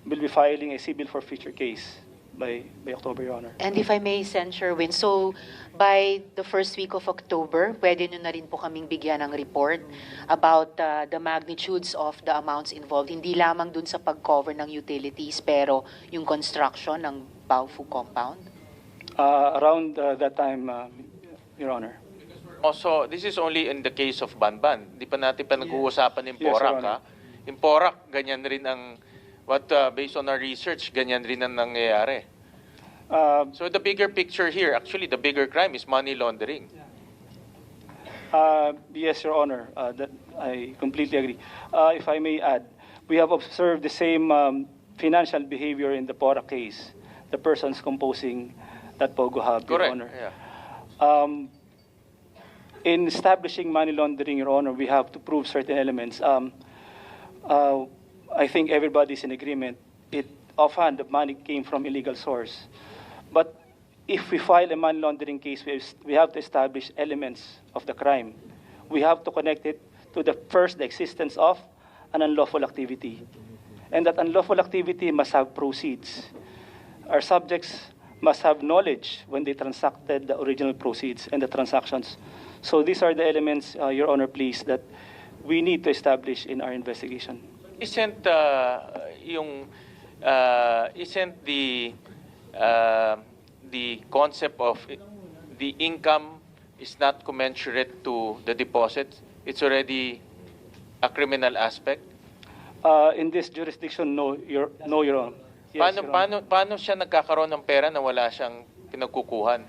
we'll be filing a civil forfeiture case by October, Your Honor. And if I may, Sen. Sherwin, so by the first week of October, pwede nyo na rin po kaming bigyan ng report about the magnitudes of the amounts involved, hindi lamang dun sa pag-cover ng utilities, pero yung construction ng Baofu compound? Around that time, Your Honor. Also, this is only in the case of Bamban. Di pa natin nag-uusapan yung Yes, Your Porac, Honor. ha? Yung Porac, ganyan rin ang, based on our research, ganyan rin ang nangyayari. So the bigger picture here, actually, the bigger crime is money laundering. Yes, Your Honor, that I completely agree. If I may add, we have observed the same financial behavior in the Pora case, the persons composing that POGO hub, Your Correct. Honor. Yeah. In establishing money laundering, Your Honor, we have to prove certain elements. I think everybody's in agreement. Offhand, the money came from illegal source. But if we file a money laundering case, we have to establish elements of the crime. We have to connect it to the existence of an unlawful activity. And that unlawful activity must have proceeds. Our subjects must have knowledge when they transacted the original proceeds and the transactions. So these are the elements, Your Honor, please, that we need to establish in our investigation. Isn't the concept of the income is not commensurate to the deposit? It's already a criminal aspect. In this jurisdiction, no, Your Honor. Yes, Your Honor. Paano siya nagkakaroon ng pera na wala siyang pinagkukunan?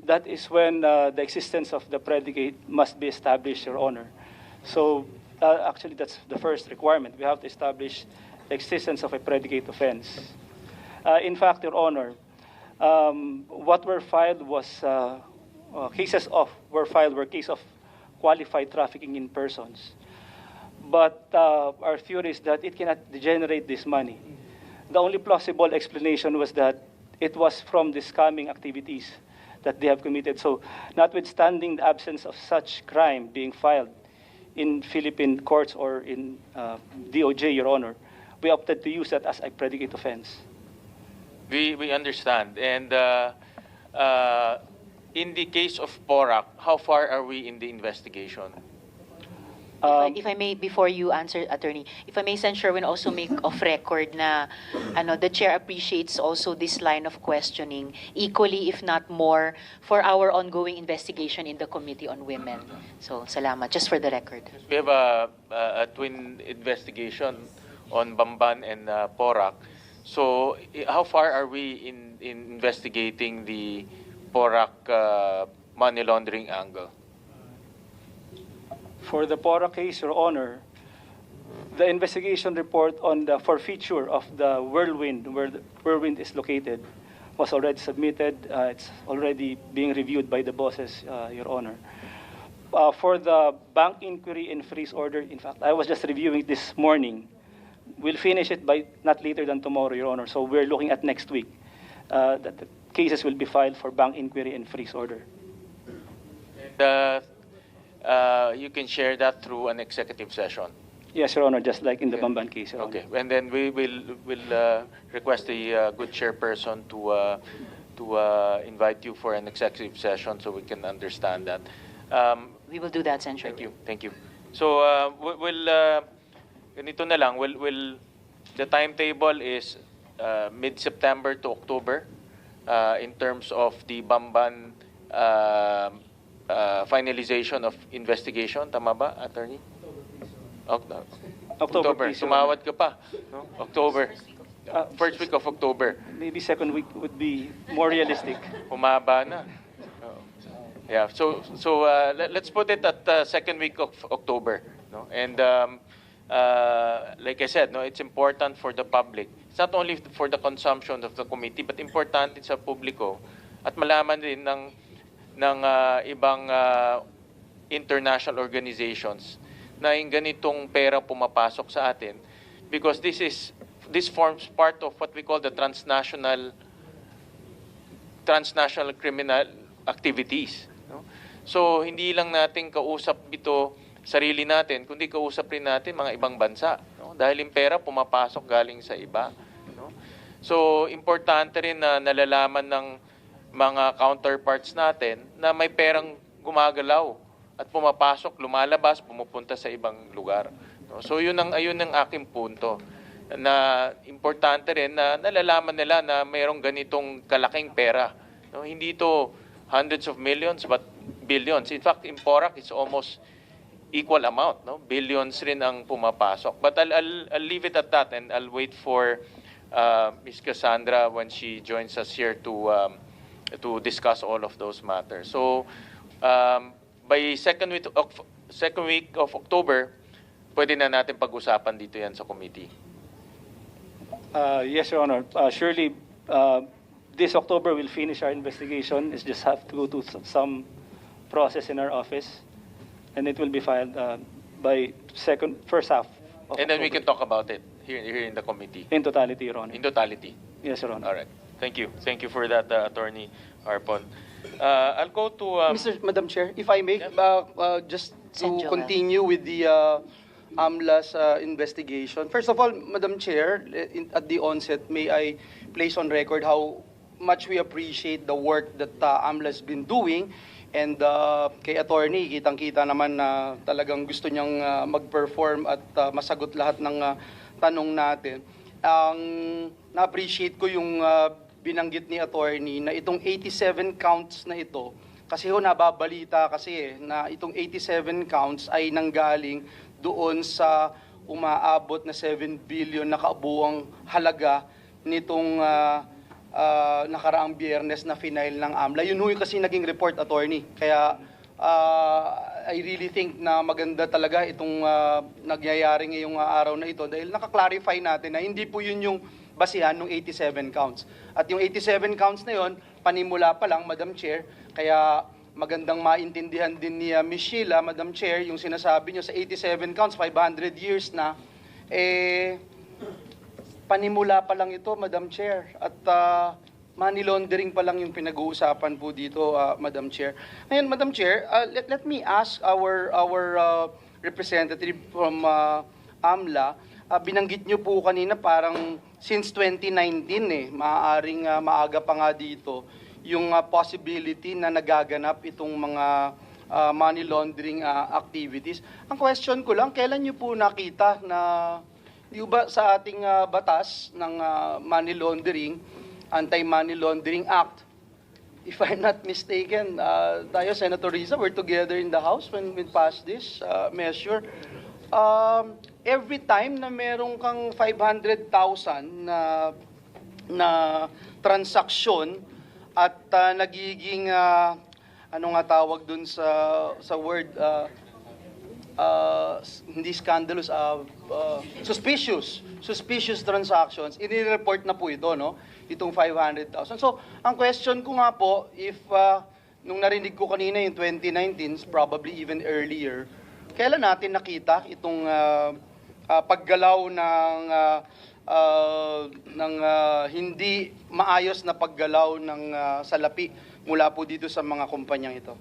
That is when the existence of the predicate must be established, Your Honor. So actually, that's the first requirement. We have to establish the existence of a predicate offense. In fact, Your Honor, what were filed was cases of qualified trafficking in persons. But our theory is that it cannot generate this money. The only plausible explanation was that it was from the scamming activities that they have committed. So, notwithstanding the absence of such crime being filed in Philippine courts or in DOJ, Your Honor, we opted to use that as a predicate offense. We understand. And in the case of Porac, how far are we in the investigation? If I may, before you answer, Attorney, if I may, Sen. Sherwin, also make off record na the Chair appreciates also this line of questioning equally, if not more, for our ongoing investigation in the Committee on Women. So, salamat. Just for the record. We have a twin investigation on Bamban and Porac. So, how far are we in investigating the Porac money laundering angle? For the Pora case, Your Honor, the investigation report on the forfeiture of the Whirlwind, where the Whirlwind is located, was already submitted. It's already being reviewed by the bosses, Your Honor. For the bank inquiry and freeze order, in fact, I was just reviewing it this morning. We'll finish it by not later than tomorrow, Your Honor. So we're looking at next week that the cases will be filed for bank inquiry and freeze order. You can share that through an executive session. Yes, Your Honor, just like in the Bamban case, Your Honor. Okay, and then we will request the good chairperson to invite you for an executive session so we can understand that. We will do that, Sen. Sherwin. Thank you. So ganito na lang. The timetable is mid-September to October in terms of the Bamban finalization of investigation. Tama ba, Attorney? October. Please, Tumawad ka pa. No? October. First week of October. Maybe second week would be more realistic. Humaba na. Yeah. So let's put it at second week of October. No? And like I said, no, it's important for the public. It's not only for the consumption of the committee, but important sa publiko at malaman din ng ibang international organizations na yung ganitong pera pumapasok sa atin, because this forms part of what we call the transnational criminal activities. No? So hindi lang natin kausap ito sarili natin, kundi kausap rin natin mga ibang bansa. No? Dahil yung pera pumapasok galing sa iba. No? So importante rin na nalalaman ng mga counterparts natin na may perang gumagalaw at pumapasok, lumalabas, pumupunta sa ibang lugar. No? So ayun ang aking punto. Na importante rin na nalalaman nila na mayroong ganitong kalaking pera. No? Hindi ito hundreds of millions but billions. In fact, in PORAC, it's almost equal amount, no? Billions rin ang pumapasok. But I'll leave it at that, and I'll wait for Ms. Cassandra when she joins us here to discuss all of those matters. So, by second week of October, pwede na natin pag-usapan dito yan sa committee. Yes, Your Honor. Surely, this October we'll finish our investigation. It's just have to go to some process in our office, and it will be filed by first half of And then we October. can talk about it here in the committee. In totality, Your Honor. In totality. Yes, Your Honor. All right. Thank you. Thank you for that, Attorney Harpon. I'll go to... Madam Chair, if I may, just to Sen. Joel. continue with the AMLA's investigation. First of all, Madam Chair, at the onset, may I place on record how much we appreciate the work that AMLA's been doing. And kay attorney, kitang-kita naman na talagang gusto niyang mag-perform at masagot lahat ng tanong natin. Ang na-appreciate ko yung binanggit ni attorney na itong 87 counts na ito, kasi nababalita kasi na itong 87 counts ay nanggaling doon sa umaabot na 7 billion na kabuuang halaga nitong nakaraang Biyernes na final ng AMLA. Yun kasi naging report, attorney. Kaya I really think na maganda talaga itong nagyayari ngayong araw na ito dahil nakaklarify natin na hindi po yun yung basihan ng 87 counts. At yung 87 counts na yun, panimula pa lang, Madam Chair, kaya magandang maintindihan din ni Ms. Shiela, Madam Chair, yung sinasabi nyo sa 87 counts, 500 years na, panimula pa lang ito, Madam Chair. At money laundering pa lang yung pinag-uusapan po dito, Madam Chair. Ngayon, Madam Chair, let me ask our representative from AMLA, binanggit nyo po kanina parang since 2019 maaaring maaga pa nga dito yung possibility na nagaganap itong mga money laundering activities. Ang question ko lang, kailan nyo po nakita na di ba sa ating batas ng money laundering, Anti-Money Laundering Act, if I'm not mistaken, tayo, Senator Riza, we're together in the House when we passed this measure. Every time na merong kang 500,000 na transaksyon at nagiging ano nga tawag dun sa word hindi scandalous, suspicious transactions, ini-report na po ito, no? Itong 500,000. So, ang question ko nga po, if nung narinig ko kanina yung 2019, probably even earlier, kailan natin nakita itong paggalaw ng hindi maayos na paggalaw ng salapi mula po dito sa mga kumpanyang ito?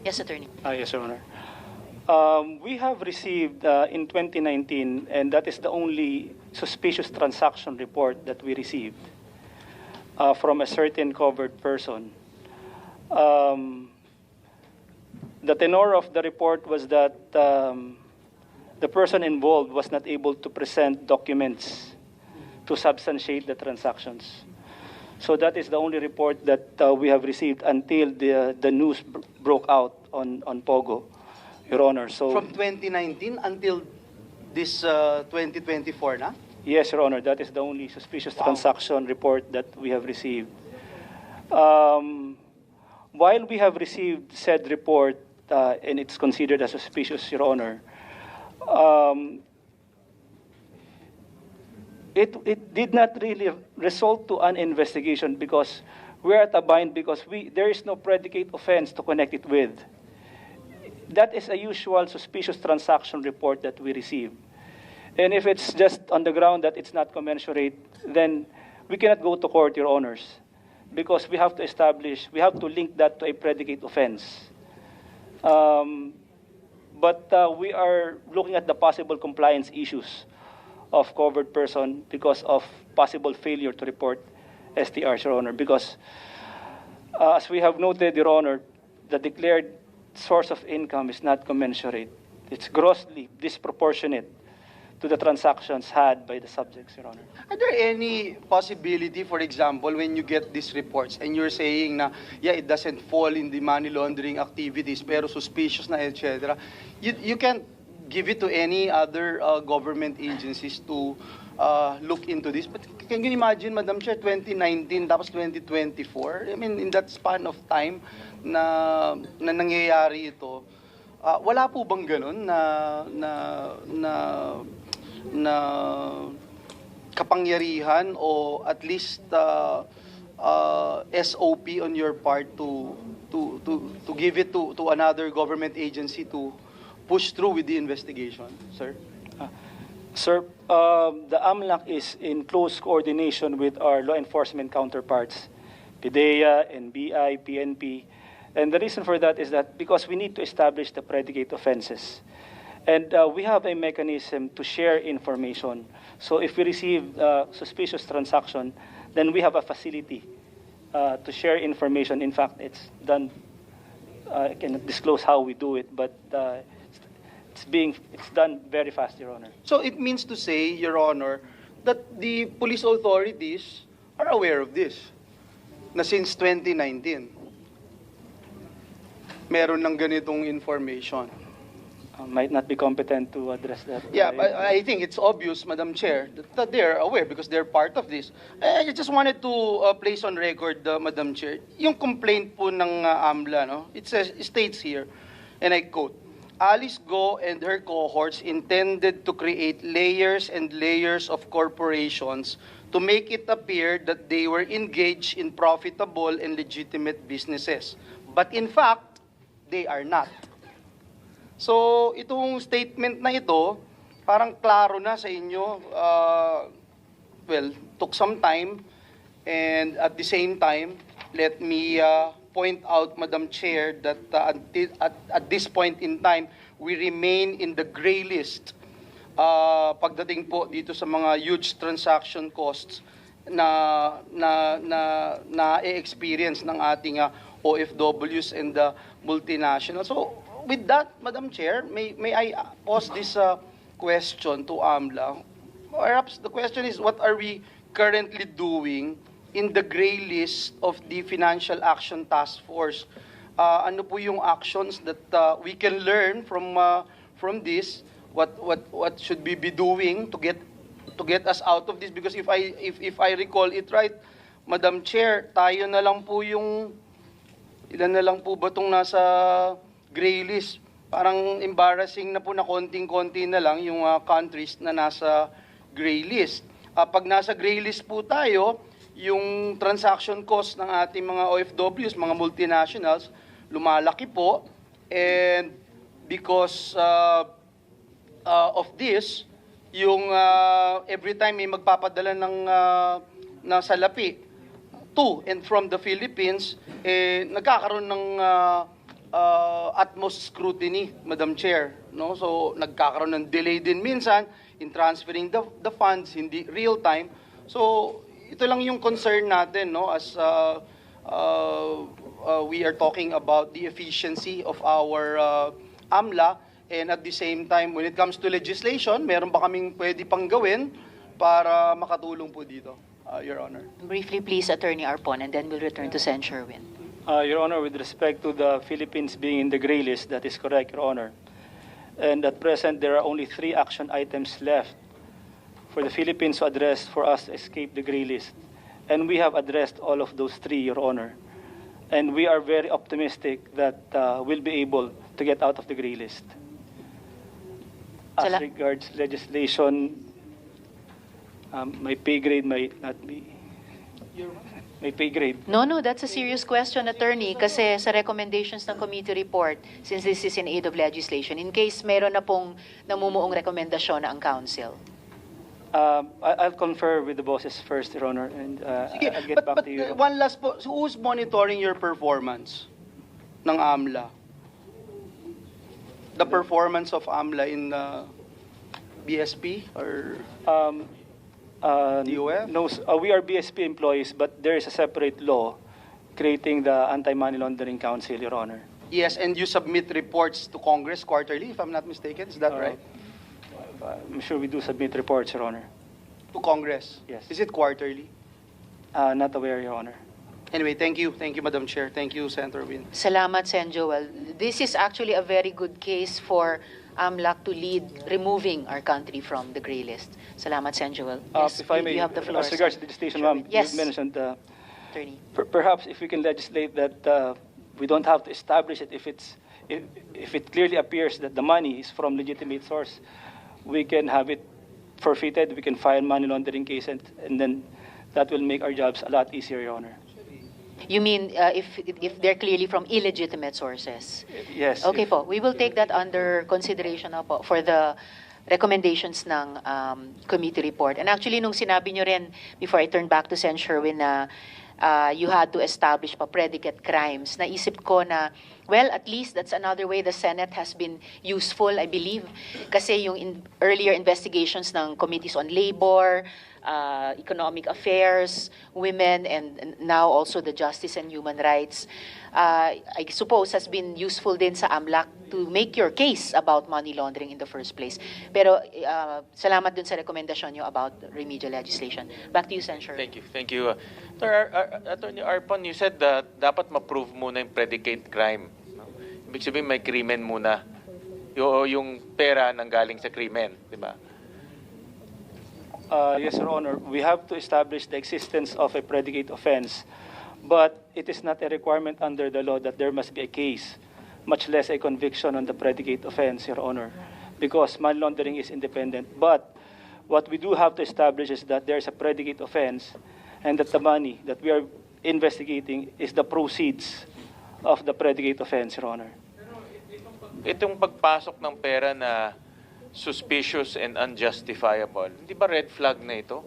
Yes, Attorney. Yes, Your Honor. We have received in 2019, and that is the only suspicious transaction report that we received from a certain covered person. The tenor of the report was that the person involved was not able to present documents to substantiate the transactions. So that is the only report that we have received until the news broke out on POGO, Your Honor. So From 2019 until this 2024 na? yes, Your Honor, that is the only suspicious transaction report that we have received. While we have received said report and it's considered as suspicious, Your Honor, it did not really result to an investigation because we're at a bind because there is no predicate offense to connect it with. That is a usual suspicious transaction report that we receive. And if it's just on the ground that it's not commensurate, then we cannot go to court, Your Honors, because we have to link that to a predicate offense. But we are looking at the possible compliance issues of covered person because of possible failure to report STRs, Your Honor. Because as we have noted, Your Honor, the declared source of income is not commensurate. It's grossly disproportionate to the transactions had by the subjects, Your Honor. Are there any possibility, for example, when you get these reports and you're saying na, yeah, it doesn't fall in the money laundering activities, pero suspicious na, etc., you can give it to any other government agencies to look into this? But can you imagine, Madam Chair, 2019 tapos 2024? I mean, in that span of time na nangyayari ito, wala po bang ganun na kapangyarihan o at least SOP on your part to give it to another government agency to push through with the investigation, sir? Sir, the AMLAC is in close coordination with our law enforcement counterparts, PIDEA, NBI, PNP. And the reason for that is that because we need to establish the predicate offenses. And we have a mechanism to share information. So if we receive suspicious transaction, then we have a facility to share information. In fact, it's done, I cannot disclose how we do it, but it's done very fast, Your Honor. So it means to say, Your Honor, that the police authorities are aware of this, na since 2019, meron ng ganitong information. Might not be competent to address that. Yeah, but I think it's obvious, Madam Chair, that they're aware because they're part of this. I just wanted to place on record, Madam Chair, yung complaint po ng AMLA, no? It states here, and I quote, Alice Guo and her cohorts intended to create layers and layers of corporations to make it appear that they were engaged in profitable and legitimate businesses. But in fact, they are not. So, itong statement na ito, parang klaro na sa inyo, well, took some time, and at the same time, let me point out, Madam Chair, that at this point in time, we remain in the gray list pagdating po dito sa mga huge transaction costs na experience ng ating OFWs and the multinationals. So, with that, Madam Chair, may I pose this question to AMLA? Perhaps the question is, what are we currently doing in the gray list of the Financial Action Task Force? Ano po yung actions that we can learn from this? What should we be doing to get us out of this? Because if I recall it right, Madam Chair, tayo na lang po yung ilan na lang po ba itong nasa gray list? Parang embarrassing na po na konting-konti na lang yung countries na nasa gray list. Pag nasa gray list po tayo, yung transaction cost ng ating mga OFWs, mga multinationals, lumalaki po. And because of this, yung every time may magpapadala ng salapi to and from the Philippines, nagkakaroon ng utmost scrutiny, Madam Chair, no? So nagkakaroon ng delay din minsan in transferring the funds, hindi real time. So ito lang yung concern natin, no, as we are talking about the efficiency of our AMLA, and at the same time, when it comes to legislation, meron ba kaming pwede pang gawin para makatulong po dito, Your Honor? Briefly, please, Attorney Arpon, and then we'll return to Sen. Sherwin. Your Honor, with respect to the Philippines being in the gray list, that is correct, Your Honor. And at present, there are only 3 action items left for the Philippines to address for us to escape the gray list. And we have addressed all of those 3, Your Honor. And we are very optimistic that we'll be able to get out of the gray list. As regards legislation, my pay grade might not be my pay grade. No, that's a serious question, Attorney, kasi sa recommendations ng committee report, since this is in aid of legislation, in case meron na pong namumuong rekomendasyon na ang Council. I'll confer with the bosses first, Your Honor, and I'll get back to you. One last po, so who's monitoring your performance ng AMLA? The performance of AMLA in BSP or DOF? No, we are BSP employees, but there is a separate law creating the Anti-Money Laundering Council, Your Honor. Yes, and you submit reports to Congress quarterly, if I'm not mistaken. Is that right? I'm sure we do submit reports, Your Honor. To Congress? Yes. Is it quarterly? Not aware, Your Honor. Anyway, thank you. Thank you, Madam Chair. Thank you, Senator Win. Salamat, Sen Joel. This is actually a very good case for AMLAC to lead removing our country from the gray list. Salamat, Sen Joel. Yes, If I may, you have the floor. as regards to the legislation, Sure. ma'am, Yes. you mentioned Attorney. perhaps if we can legislate that we don't have to establish it if it clearly appears that the money is from legitimate source, we can have it forfeited, we can file money laundering case, and then that will make our jobs a lot easier, Your Honor. You mean if they're clearly from illegitimate sources? Yes. Okay if- po, we will take that under consideration na po for the recommendations ng committee report. And actually, nung sinabi nyo rin, before I turn back to Sen. Sherwin, na you had to establish pa predicate crimes, naisip ko na, well, at least that's another way the Senate has been useful, I believe. Kasi yung earlier investigations ng committees on labor, economic affairs, women, and now also the justice and human rights, I suppose has been useful din sa AMLAC to make your case about money laundering in the first place. Pero salamat dun sa rekomendasyon nyo about remedial legislation. Back to you, Senator. Thank you. Thank you. Attorney Arpon, you said that dapat ma-prove muna yung predicate crime. No? Ibig sabihin may krimen muna. Yung pera nanggaling sa krimen, di ba? Yes, Your Honor. We have to establish the existence of a predicate offense, but it is not a requirement under the law that there must be a case, much less a conviction on the predicate offense, Your Honor, because money laundering is independent. But what we do have to establish is that there is a predicate offense and that the money that we are investigating is the proceeds of the predicate offense, Your Honor. Itong pagpasok ng pera na suspicious and unjustifiable, hindi ba red flag na ito?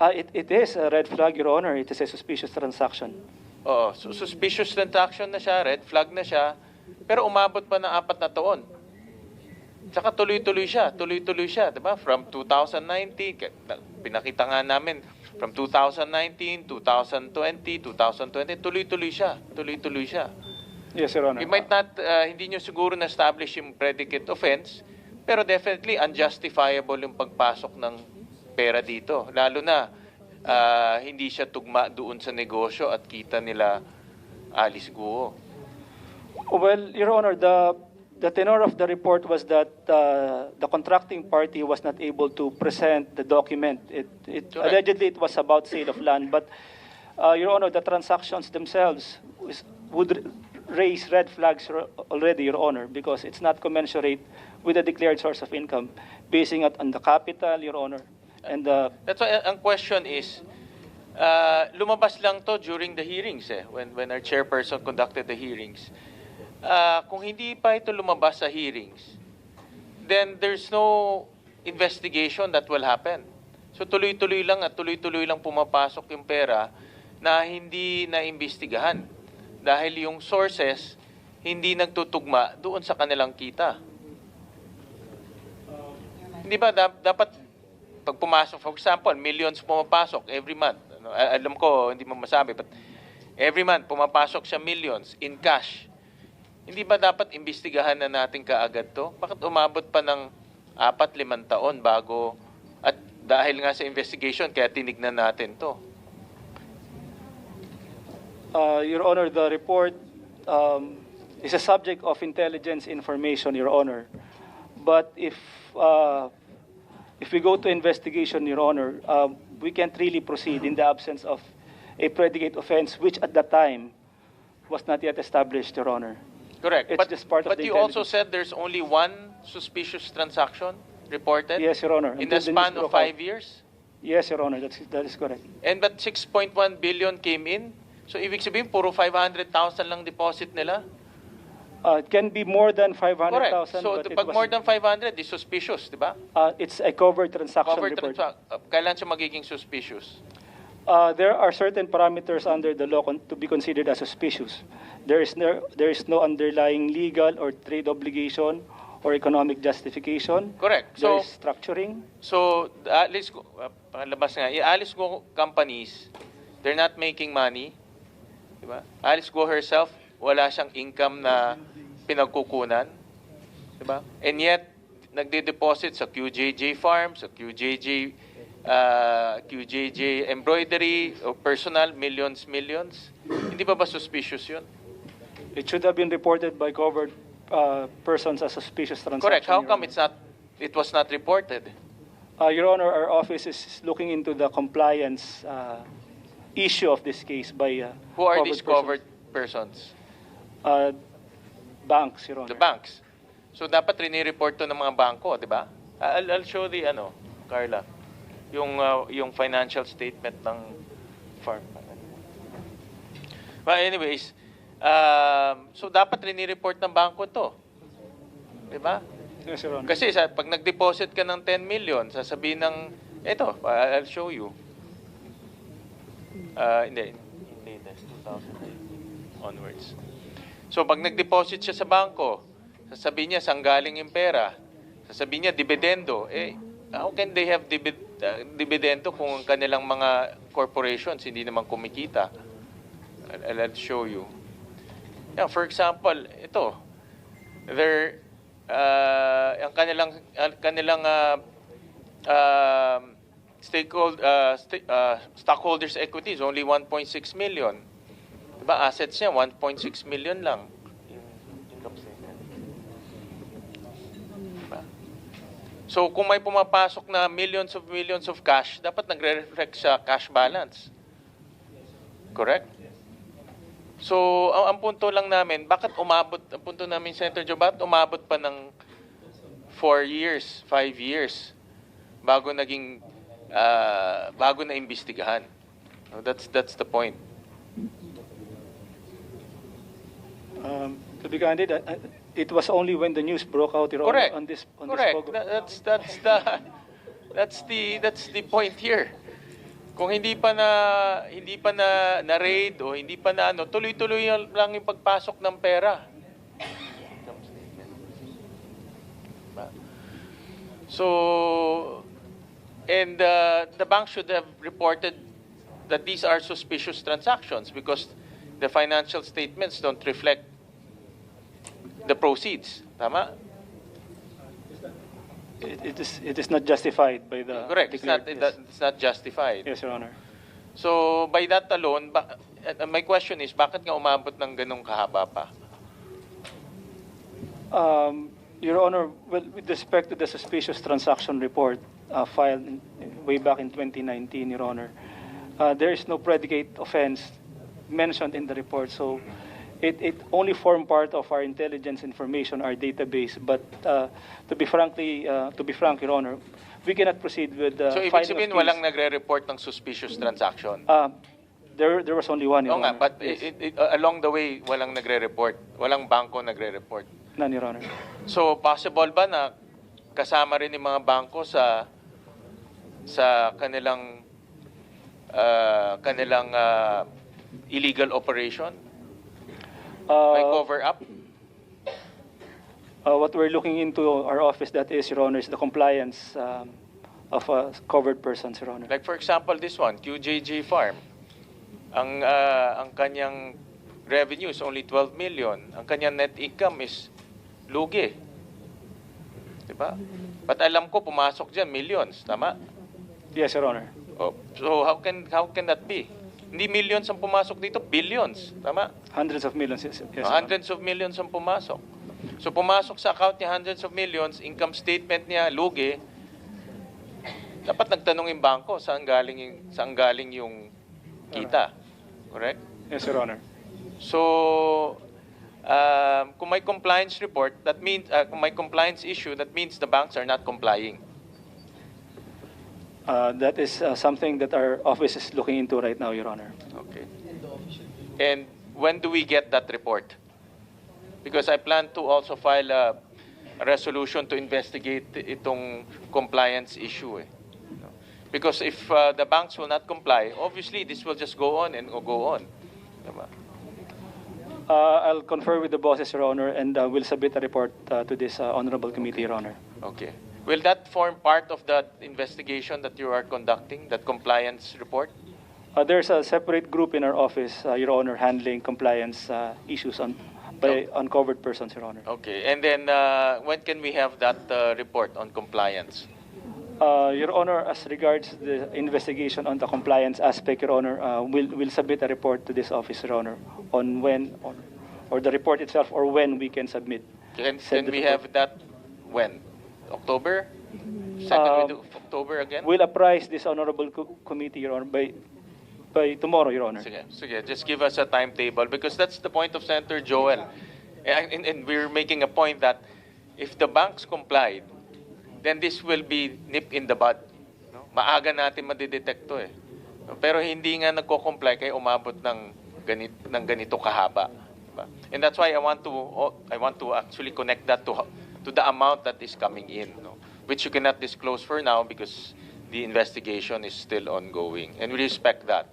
It is a red flag, Your Honor. It is a suspicious transaction. Oo, so suspicious transaction na siya, red flag na siya, pero umabot pa ng 4 na taon. Tsaka tuloy-tuloy siya, diba? From 2019, pinakita nga namin, from 2019, 2020, 2020, tuloy-tuloy siya. Yes, Your Honor. We might not, hindi nyo siguro na-establish yung predicate offense, pero definitely unjustifiable yung pagpasok ng pera dito. Lalo na, hindi siya tugma doon sa negosyo at kita nila Alice Guo. Well, Your Honor, the tenor of the report was that the contracting party was not able to present the document. Allegedly, it was about sale of land, but Your Honor, the transactions themselves would raise red flags already, Your Honor, because it's not commensurate with the declared source of income, basing it on the capital, Your Honor. And That's why ang question is, lumabas lang to during the hearings when our chairperson conducted the hearings. Kung hindi pa ito lumabas sa hearings, then there's no investigation that will happen. So tuloy-tuloy lang pumapasok yung pera na hindi na-imbestigahan dahil yung sources hindi nagtutugma doon sa kanilang kita. Hindi ba dapat pag pumasok, for example, millions pumapasok every month. Alam ko, hindi mo masabi, but every month pumapasok siya millions in cash. Hindi ba dapat imbestigahan na natin kaagad to? Bakit umabot pa ng 4-5 taon bago, at dahil nga sa investigation, kaya tinignan natin to? Your Honor, the report is a subject of intelligence information, Your Honor. But if we go to investigation, Your Honor, we can't really proceed in the absence of a predicate offense, which at that time was not yet established, Your Honor. Correct. It's just part of but the you also intelligence. said there's only one suspicious transaction reported Yes, Your Honor. in Until the the span news of broke out. 5 years? Yes, Your Honor, that is correct. And that 6.1 billion came in? So ibig sabihin, puro 500,000 lang deposit nila? It can be more than Correct. 500,000, So but it pag was, more than 500 is suspicious, di ba? it's a covered transaction Covered report. kailan siya magiging suspicious? There are certain parameters under the law to be considered as suspicious. There is no underlying legal or trade obligation or economic justification. Correct. There So, is structuring. so Alice, palabas nga, yung Alice Guo companies, they're not making money. Di ba? Alice Guo herself, wala siyang income na pinagkukunan. Di ba? And yet, nagde-deposit sa QJJ Farm, sa QJJ Embroidery, o personal, millions. Hindi ba suspicious yun? It should have been reported by covered persons as suspicious transaction. Correct. How Your come Honor. it was not reported? Your Honor, our office is looking into the compliance issue of this case by Who are these covered persons? Banks, Your Honor. The banks. So dapat rini-report to ng mga bangko, di ba? I'll show the Carla, yung financial statement ng farm. But anyways, so dapat rini-report ng bangko to. Di ba? Yes, Your Honor. Kasi pag nag-deposit ka ng 10 million, sasabihin ng, eto, I'll show you. Hindi, that's 2009 onwards. So pag nag-deposit siya sa bangko, sasabihin niya saan galing yung pera, sasabihin niya dividendo. How can they have dividendo kung ang kanilang mga corporations hindi naman kumikita? I'll show you. Yeah, for example, ito, ang kanilang stockholders' equity is only 1.6 million. Diba? Assets niya, 1.6 million lang. Diba? So, kung may pumapasok na millions of cash, dapat nagre-reflect sa cash balance. Correct? So, ang punto lang namin, ang punto namin, Senator Joe, bakit umabot pa ng 4 years, 5 years, bago na imbestigahan? That's the point. To be candid, it was only when the news broke out, Your Correct. Honor, on this Correct. POGO. That's the point here. Kung hindi pa na raid o hindi pa na tuloy-tuloy lang yung pagpasok ng pera. So, and the bank should have reported that these are suspicious transactions because the financial statements don't reflect the proceeds. Tama? It is not justified by the... Correct. declared, yes. It's not justified. Yes, Your Honor. So, by that alone, my question is, bakit nga umabot ng ganong kahaba pa? Your Honor, with respect to the suspicious transaction report filed way back in 2019, Your Honor, there is no predicate offense mentioned in the report. So, it only formed part of our intelligence information, our database. But to be frank, Your Honor, we cannot proceed with the So, ibig filing sabihin, of case. walang nagre-report ng suspicious transaction? There was only one, Your Oo nga, Honor. but Yes. along the way, walang nagre-report? Walang bangko nagre-report? None, Your Honor. So, possible ba na kasama rin yung mga bangko sa kanilang illegal operation? May cover up? What we're looking into our office, that is, Your Honor, is the compliance of covered persons, Your Honor. Like for example, this one, QJJ Farm. Ang kanyang revenue is only 12 million. Ang kanyang net income is lugi. Diba? But alam ko, pumasok dyan millions. Tama? Yes, Your Honor. Oh, so how can that be? Hindi millions ang pumasok dito, billions. Tama? Hundreds of millions, yes, Your Honor. Hundreds of millions ang pumasok. So pumasok sa account niya hundreds of millions, income statement niya lugi. Dapat nagtanong yung bangko saan galing yung kita. Correct? Yes, Your Honor. So kung may compliance report, that means kung may compliance issue, that means the banks are not complying. That is something that our office is looking into right now, Your Honor. Okay. And when do we get that report? Because I plan to also file a resolution to investigate itong compliance issue. Because if the banks will not comply, obviously this will just go on and go on. Diba? I'll confer with the bosses, Your Honor, and we'll submit a report to this honorable committee, Your Honor. Okay. Will that form part of that investigation that you are conducting, that compliance report? There's a separate group in our office, Your Honor, handling compliance issues by uncovered persons, Your Honor. Okay. And then when can we have that report on compliance? Your Honor, as regards the investigation on the compliance aspect, Your Honor, we'll submit a report to this office, Your Honor, on when, or the report itself, or when we can submit. Can the we report. have that when? October? Second week of October again? We'll apprise this honorable committee, Your Honor, by tomorrow, Your Honor. Sige, just give us a timetable because that's the point of Senator Joel. And we're making a point that if the banks complied, then this will be nip in the bud. No? Maaga natin madidetect to eh. No? Pero hindi nga nagko-comply kaya umabot ng ganito kahaba. Diba? And that's why I want to actually connect that to the amount that is coming in, no? Which you cannot disclose for now because the investigation is still ongoing. And we respect that.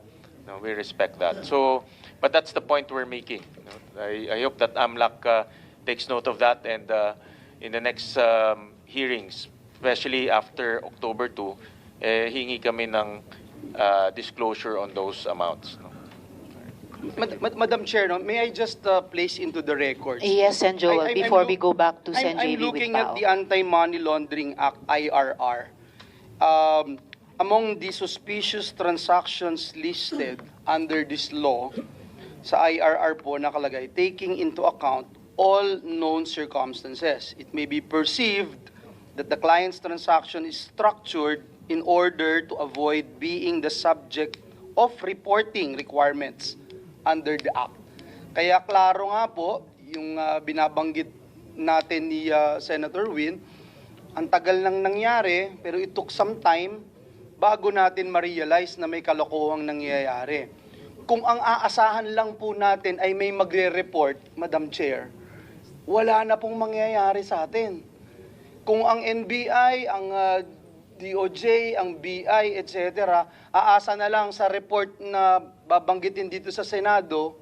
No, we respect that. So, but that's the point we're making. No? I hope that AMLAC takes note of that and in the next hearings, especially after October 2, hingi kami ng disclosure on those amounts. No? Madam Chair, no, may I just place into the records? Yes, Sen. Joel, before we go back to Sen. I'm JV with looking Pao. at the Anti-Money Laundering Act, IRR. Among the suspicious transactions listed under this law, sa IRR po nakalagay, taking into account all known circumstances. It may be perceived that the client's transaction is structured in order to avoid being the subject of reporting requirements under the Act. Kaya klaro nga po, yung binabanggit natin ni Senator Win, ang tagal nang nangyari, pero it took some time bago natin ma-realize na may kalokohang nangyayari. Kung ang aasahan lang po natin ay may magre-report, Madam Chair, wala na pong mangyayari sa atin. Kung ang NBI, ang DOJ, ang BI, etc., aasa na lang sa report na babanggitin dito sa Senado,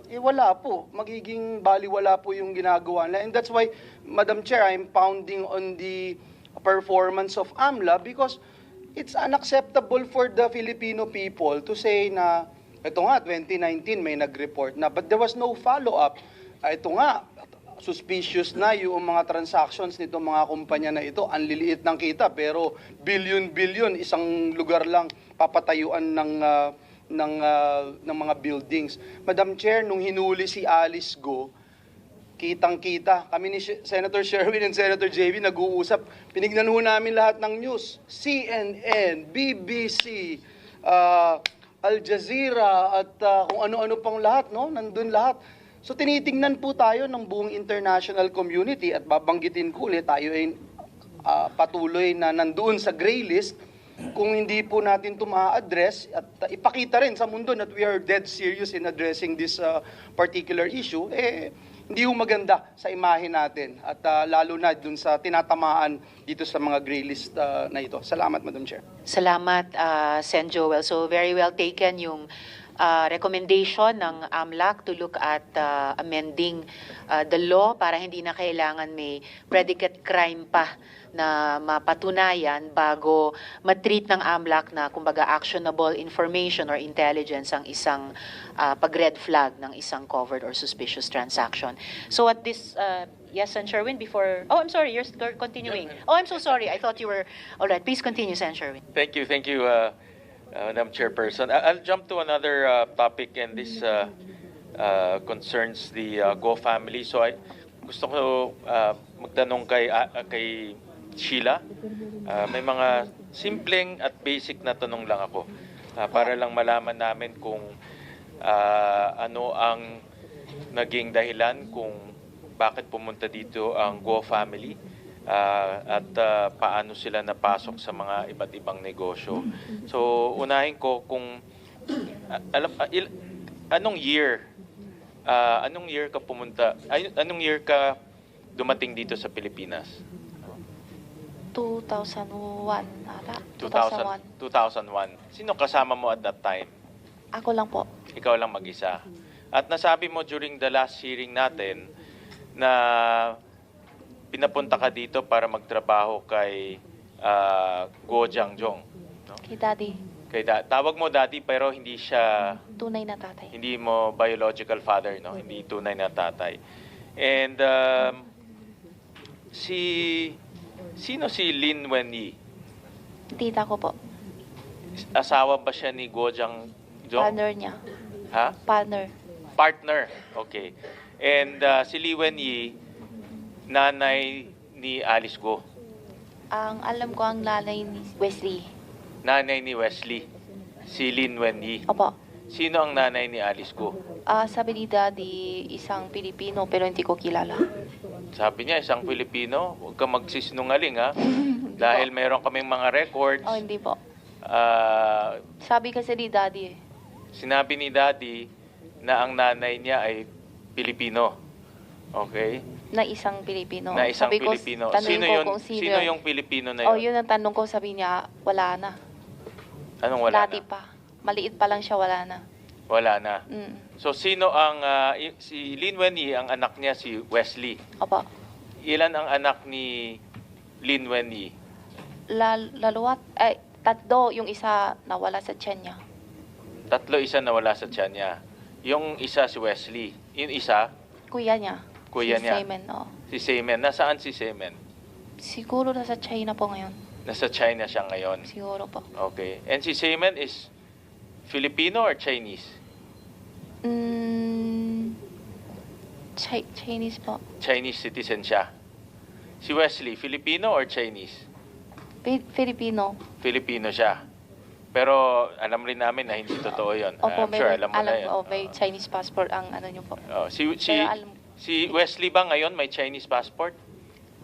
wala po. Magiging baliwala po yung ginagawa nila. And that's why, Madam Chair, I'm pounding on the performance of AMLA because it's unacceptable for the Filipino people to say na, ito nga, 2019 may nag-report na, but there was no follow-up. Ito nga, suspicious na yung mga transactions nito mga kumpanya na ito. Ang liliit ng kita, pero billion-billion, isang lugar lang papatayuan ng mga buildings. Madam Chair, nung hinuli si Alice Guo, kitang-kita. Kami ni Senator Sherwin and Senator JV nag-uusap. Pinignan ho namin lahat ng news. CNN, BBC, Al Jazeera, at kung ano-ano pang lahat, no? Nandun lahat. So tinitingnan po tayo ng buong international community at babanggitin ko ulit, tayo ay patuloy na nandoon sa gray list. Kung hindi po natin ito ma-address at ipakita rin sa mundo that we are dead serious in addressing this particular issue, hindi ho maganda sa imahe natin at lalo na dun sa tinatamaan dito sa mga gray list na ito. Salamat, Madam Chair. Salamat, Sen. Joel. So very well taken yung recommendation ng AMLAC to look at amending the law para hindi na kailangan may predicate crime pa na mapatunayan bago matreat ng AMLAC na kumbaga actionable information or intelligence ang isang pag-red flag ng isang covered or suspicious transaction. So at this, yes, Sen. Sherwin, before, oh, I'm sorry, you're continuing. Oh, I'm so sorry, I thought you were, all right, please continue, Sen. Sherwin. Thank you, Madam Chairperson. I'll jump to another topic, and this concerns the Guo family. So gusto ko magtanong kay Shiela. May mga simpleng at basic na tanong lang ako para lang malaman namin kung ano ang naging dahilan kung bakit pumunta dito ang Guo family at paano sila napasok sa mga iba't ibang negosyo. So unahin ko kung anong year ka pumunta, anong year ka dumating dito sa Pilipinas? 2001 ata. 2001. Sino kasama mo at that time? Ako lang po. Ikaw lang mag-isa. At nasabi mo during the last hearing natin na pinapunta ka dito para magtrabaho kay Guo Jiangjong. No? Kay Daddy. Tawag mo daddy pero hindi siya Tunay na tatay. hindi mo biological father, no? Hindi tunay na tatay. And sino si Lin Wenyi? Tita ko po. Asawa ba siya ni Guo Jiang Zhong? Partner niya. Ha? Partner. Partner. Okay. And si Li Wenyi, nanay ni Alice Guo. Ang alam ko ang nanay ni Wesley. Nanay ni Wesley. Si Lin Wenyi. Opo. Sino ang nanay ni Alice Guo? Sabi ni Daddy, isang Pilipino pero hindi ko kilala. Sabi niya, isang Pilipino. Huwag ka magsisinungaling, ha? Dahil meron kaming mga records. Oh, hindi po. Ah, Sabi kasi ni Daddy eh. sinabi ni Daddy na ang nanay niya ay Pilipino. Okay? Na isang Pilipino. Na isang Sabi ko, Pilipino. tanungin Sino ko yun? kung Sino yung Pilipino na Oh, yun? yun ang tanong ko. Sabi niya, wala na. Anong wala Dati na? pa. Maliit pa lang siya, wala na. Wala na. Mm. So, sino ang... si Lin Wenyi, ang anak niya si Wesley. Opo. Ilan ang anak ni Lin Wenyi? Laluwat, tatlo, yung isa nawala sa tiyan niya. Tatlo, isa nawala sa tiyan niya. Yung isa si Wesley. Yung isa, Kuya niya. Kuya si niya. Semen, oo. si Semen. Nasaan si Semen? Siguro nasa China po ngayon. Nasa China siya ngayon. Siguro po. Okay. And si Semen is Filipino or Chinese? Chinese po. Chinese citizen siya. Si Wesley, Filipino or Chinese? Filipino. Filipino siya. Pero alam rin namin na hindi totoo yun. Opo, I'm sure alam mo na yun. may Chinese passport ang ano niyo po. Si Wesley ba ngayon may Chinese passport?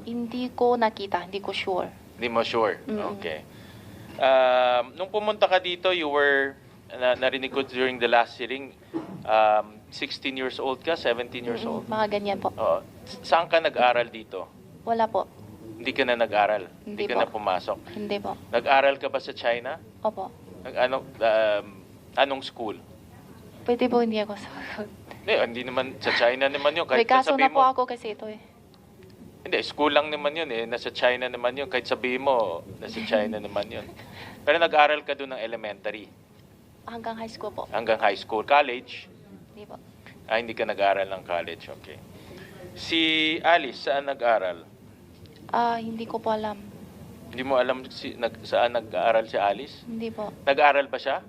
Hindi ko nakita, hindi ko sure. Hindi mo sure? Mm. Okay. Nung pumunta ka dito, you were, narinig ko during the last hearing, 16 years old ka, 17 years old? Mga ganyan po. Saan ka nag-aral dito? Wala po. Hindi ka na nag-aral? Hindi ka po. na pumasok? Hindi po. Nag-aral ka ba sa China? Opo. Anong school? Pwede po hindi ako sagot. Hindi naman, sa China naman yun. May Kahit kaso na sabihin po mo, ako kasi ito eh. hindi, school lang naman yun eh. Nasa China naman yun. Kahit sabihin mo, nasa China naman yun. Pero nag-aral ka doon ng elementary. Hanggang high school po. Hanggang high school. College? Hindi po. Hindi ka nag-aral ng college. Okay. Si Alice, saan nag-aral? Hindi ko po alam. Hindi mo alam saan nag-aaral si Alice? Hindi po. Nag-aaral ba siya?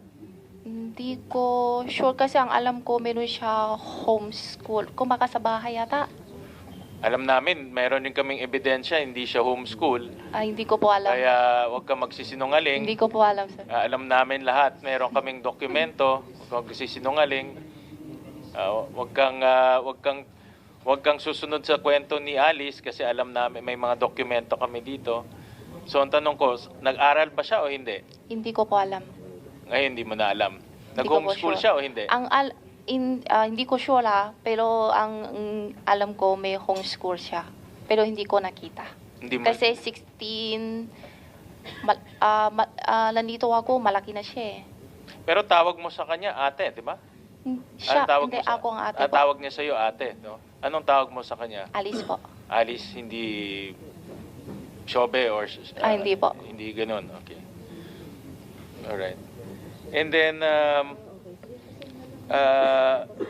Hindi ko sure kasi ang alam ko meron siya homeschool. Kumaka sa bahay yata. Alam namin, mayroon din kaming ebidensya, hindi siya homeschool. Hindi ko po alam. Kaya huwag kang magsisinungaling. Hindi ko po alam, sir. Alam namin lahat, mayroon kaming dokumento, huwag kang magsisinungaling. Huwag kang susunod sa kwento ni Alice kasi alam namin may mga dokumento kami dito. So ang tanong ko, nag-aral ba siya o hindi? Hindi ko po alam. Ngayon hindi mo na alam. Hindi ko po Nag-homeschool sure. siya o hindi? Hindi ko sure pero ang alam ko may homeschool siya. Pero hindi ko nakita. Hindi mo, Kasi 16, nandito ako, malaki na siya eh. pero tawag mo sa kanya ate, di ba? Siya, Tawag hindi mo sa- ako ang ate po. Tawag niya sa iyo ate, no? Anong tawag mo sa kanya? Alice po. Alice, hindi Shobe or Hindi po. Hindi ganoon. Okay. Alright. And then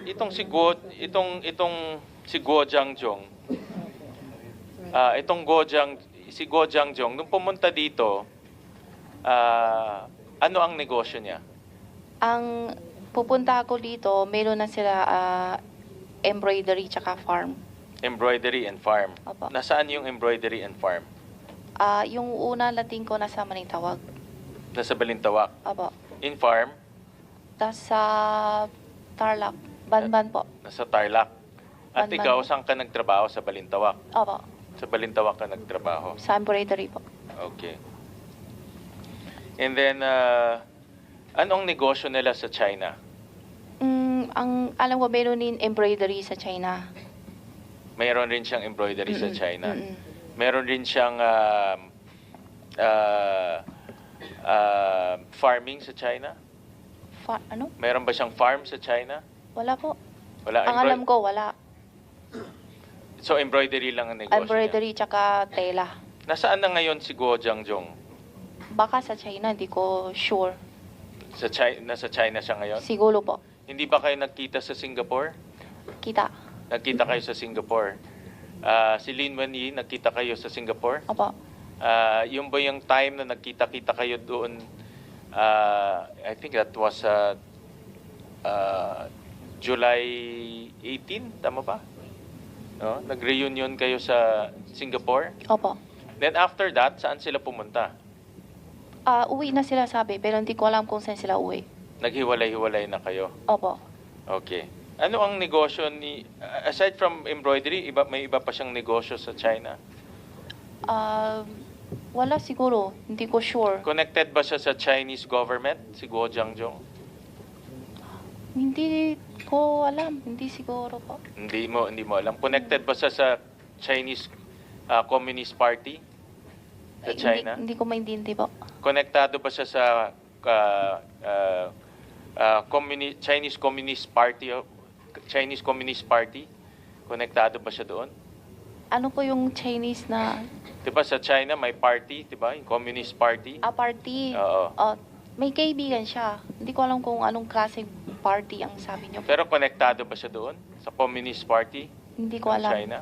itong si Guo Jiangjong. Si Guo Jiangjong nung pumunta dito, ano ang negosyo niya? Ang pupunta ako dito, meron na sila embroidery tsaka farm. Embroidery and farm. Opo. Nasaan yung embroidery and farm? Yung una lating ko nasa Manitawag. Nasa Balintawak. Opo. In farm, Nasa Tarlac. Banban po. nasa Tarlac. At Banban. ikaw, saan ka nagtrabaho? Sa Balintawak. Opo. Sa Balintawak ka nagtrabaho. Sa embroidery po. Okay. And then, anong negosyo nila sa China? Ang alam ko meron din embroidery sa China. Mayroon rin siyang embroidery sa China. Mm-mm. Meron rin siyang farming sa China? Ano? Meron ba siyang farm sa China? Wala po. Wala. Ang alam ko, wala. So, embroidery lang ang negosyo Embroidery tsaka tela. niya. Nasaan na ngayon si Guo Jiangjong? Baka sa China, hindi ko sure. Nasa China siya ngayon? Siguro po. Hindi ba kayo nagkita sa Singapore? Kita. Nagkita kayo sa Singapore. Si Lin Wenyi, nagkita kayo sa Singapore? Opo. Yung ba yung time na nagkita-kita kayo doon, I think that was July 18, tama ba? No? Nag-reunion kayo sa Singapore? Opo. Then after that, saan sila pumunta? Uwi na sila sabi, pero hindi ko alam kung saan sila uwi. Naghiwalay-hiwalay na kayo? Opo. Okay. Ano ang negosyo ni, aside from embroidery, may iba pa siyang negosyo sa China? Wala siguro, hindi ko sure. Connected ba siya sa Chinese government, si Guo Jiangjong? Hindi ko alam, hindi siguro po. Hindi mo alam. Connected ba siya sa Chinese Communist Party sa China? Hindi ko maintindihan po. Konektado ba siya sa Chinese Communist Party? Chinese Communist Party? Konektado ba siya doon? Ano po yung Chinese na... Diba sa China may party, diba? Yung Communist Party? Party? Oo. May kaibigan siya. Hindi ko alam kung anong klaseng party ang sabi niyo. Pero konektado ba siya doon? Sa Communist Party? Hindi ko alam. China?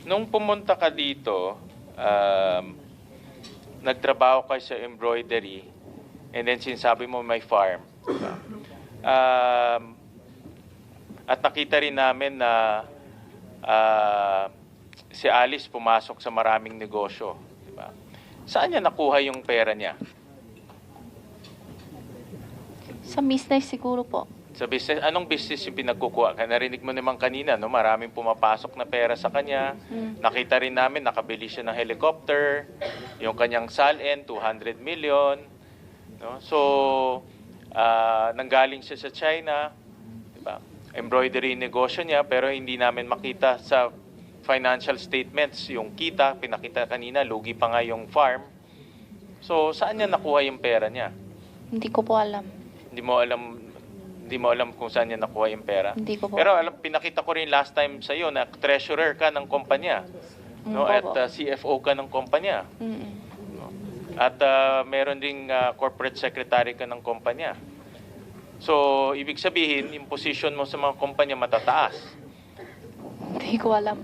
Nung pumunta ka dito, nagtrabaho ka sa embroidery, and then sinasabi mo may farm. Diba? At nakita rin namin na si Alice pumasok sa maraming negosyo. Diba? Saan niya nakuha yung pera niya? Sa business siguro po. Sa business, anong business yung pinagkukuha? Narinig mo naman kanina, no? Maraming pumapasok na pera sa kanya. Nakita rin namin, nakabili siya ng helicopter. Yung kanyang salin, 200 million. No? So, nanggaling siya sa China. Diba? Embroidery negosyo niya, pero hindi namin makita sa financial statements. Yung kita, pinakita kanina, lugi pa nga yung farm. So, saan niya nakuha yung pera niya? Hindi ko po alam. Hindi mo alam kung saan niya nakuha yung pera? Hindi ko po. Pero pinakita ko rin last time sa iyo na treasurer ka ng kumpanya. No? At CFO ka ng kumpanya. No? At meron ding corporate secretary ka ng kumpanya. So, ibig sabihin, yung position mo sa mga kumpanya matataas. Hindi ko alam.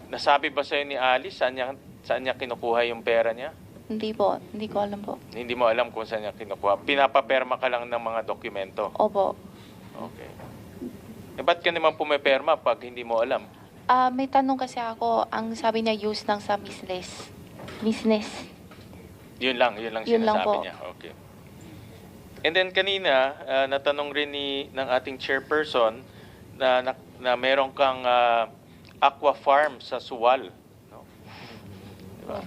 Nasabi ba sa'yo ni Alice saan niya kinukuha yung pera niya? Hindi po. Hindi ko alam po. Hindi mo alam kung saan niya kinukuha. Pinapaperma ka lang ng mga dokumento. Opo. Okay. Ba't ka naman pumiperma pag hindi mo alam? May tanong kasi ako, ang sabi niya use ng sa business. Business. Yun lang Yun lang sinasabi po. niya. Okay. And then kanina, natanong rin ng ating chairperson na meron kang aqua farm sa Suwal. No? Diba?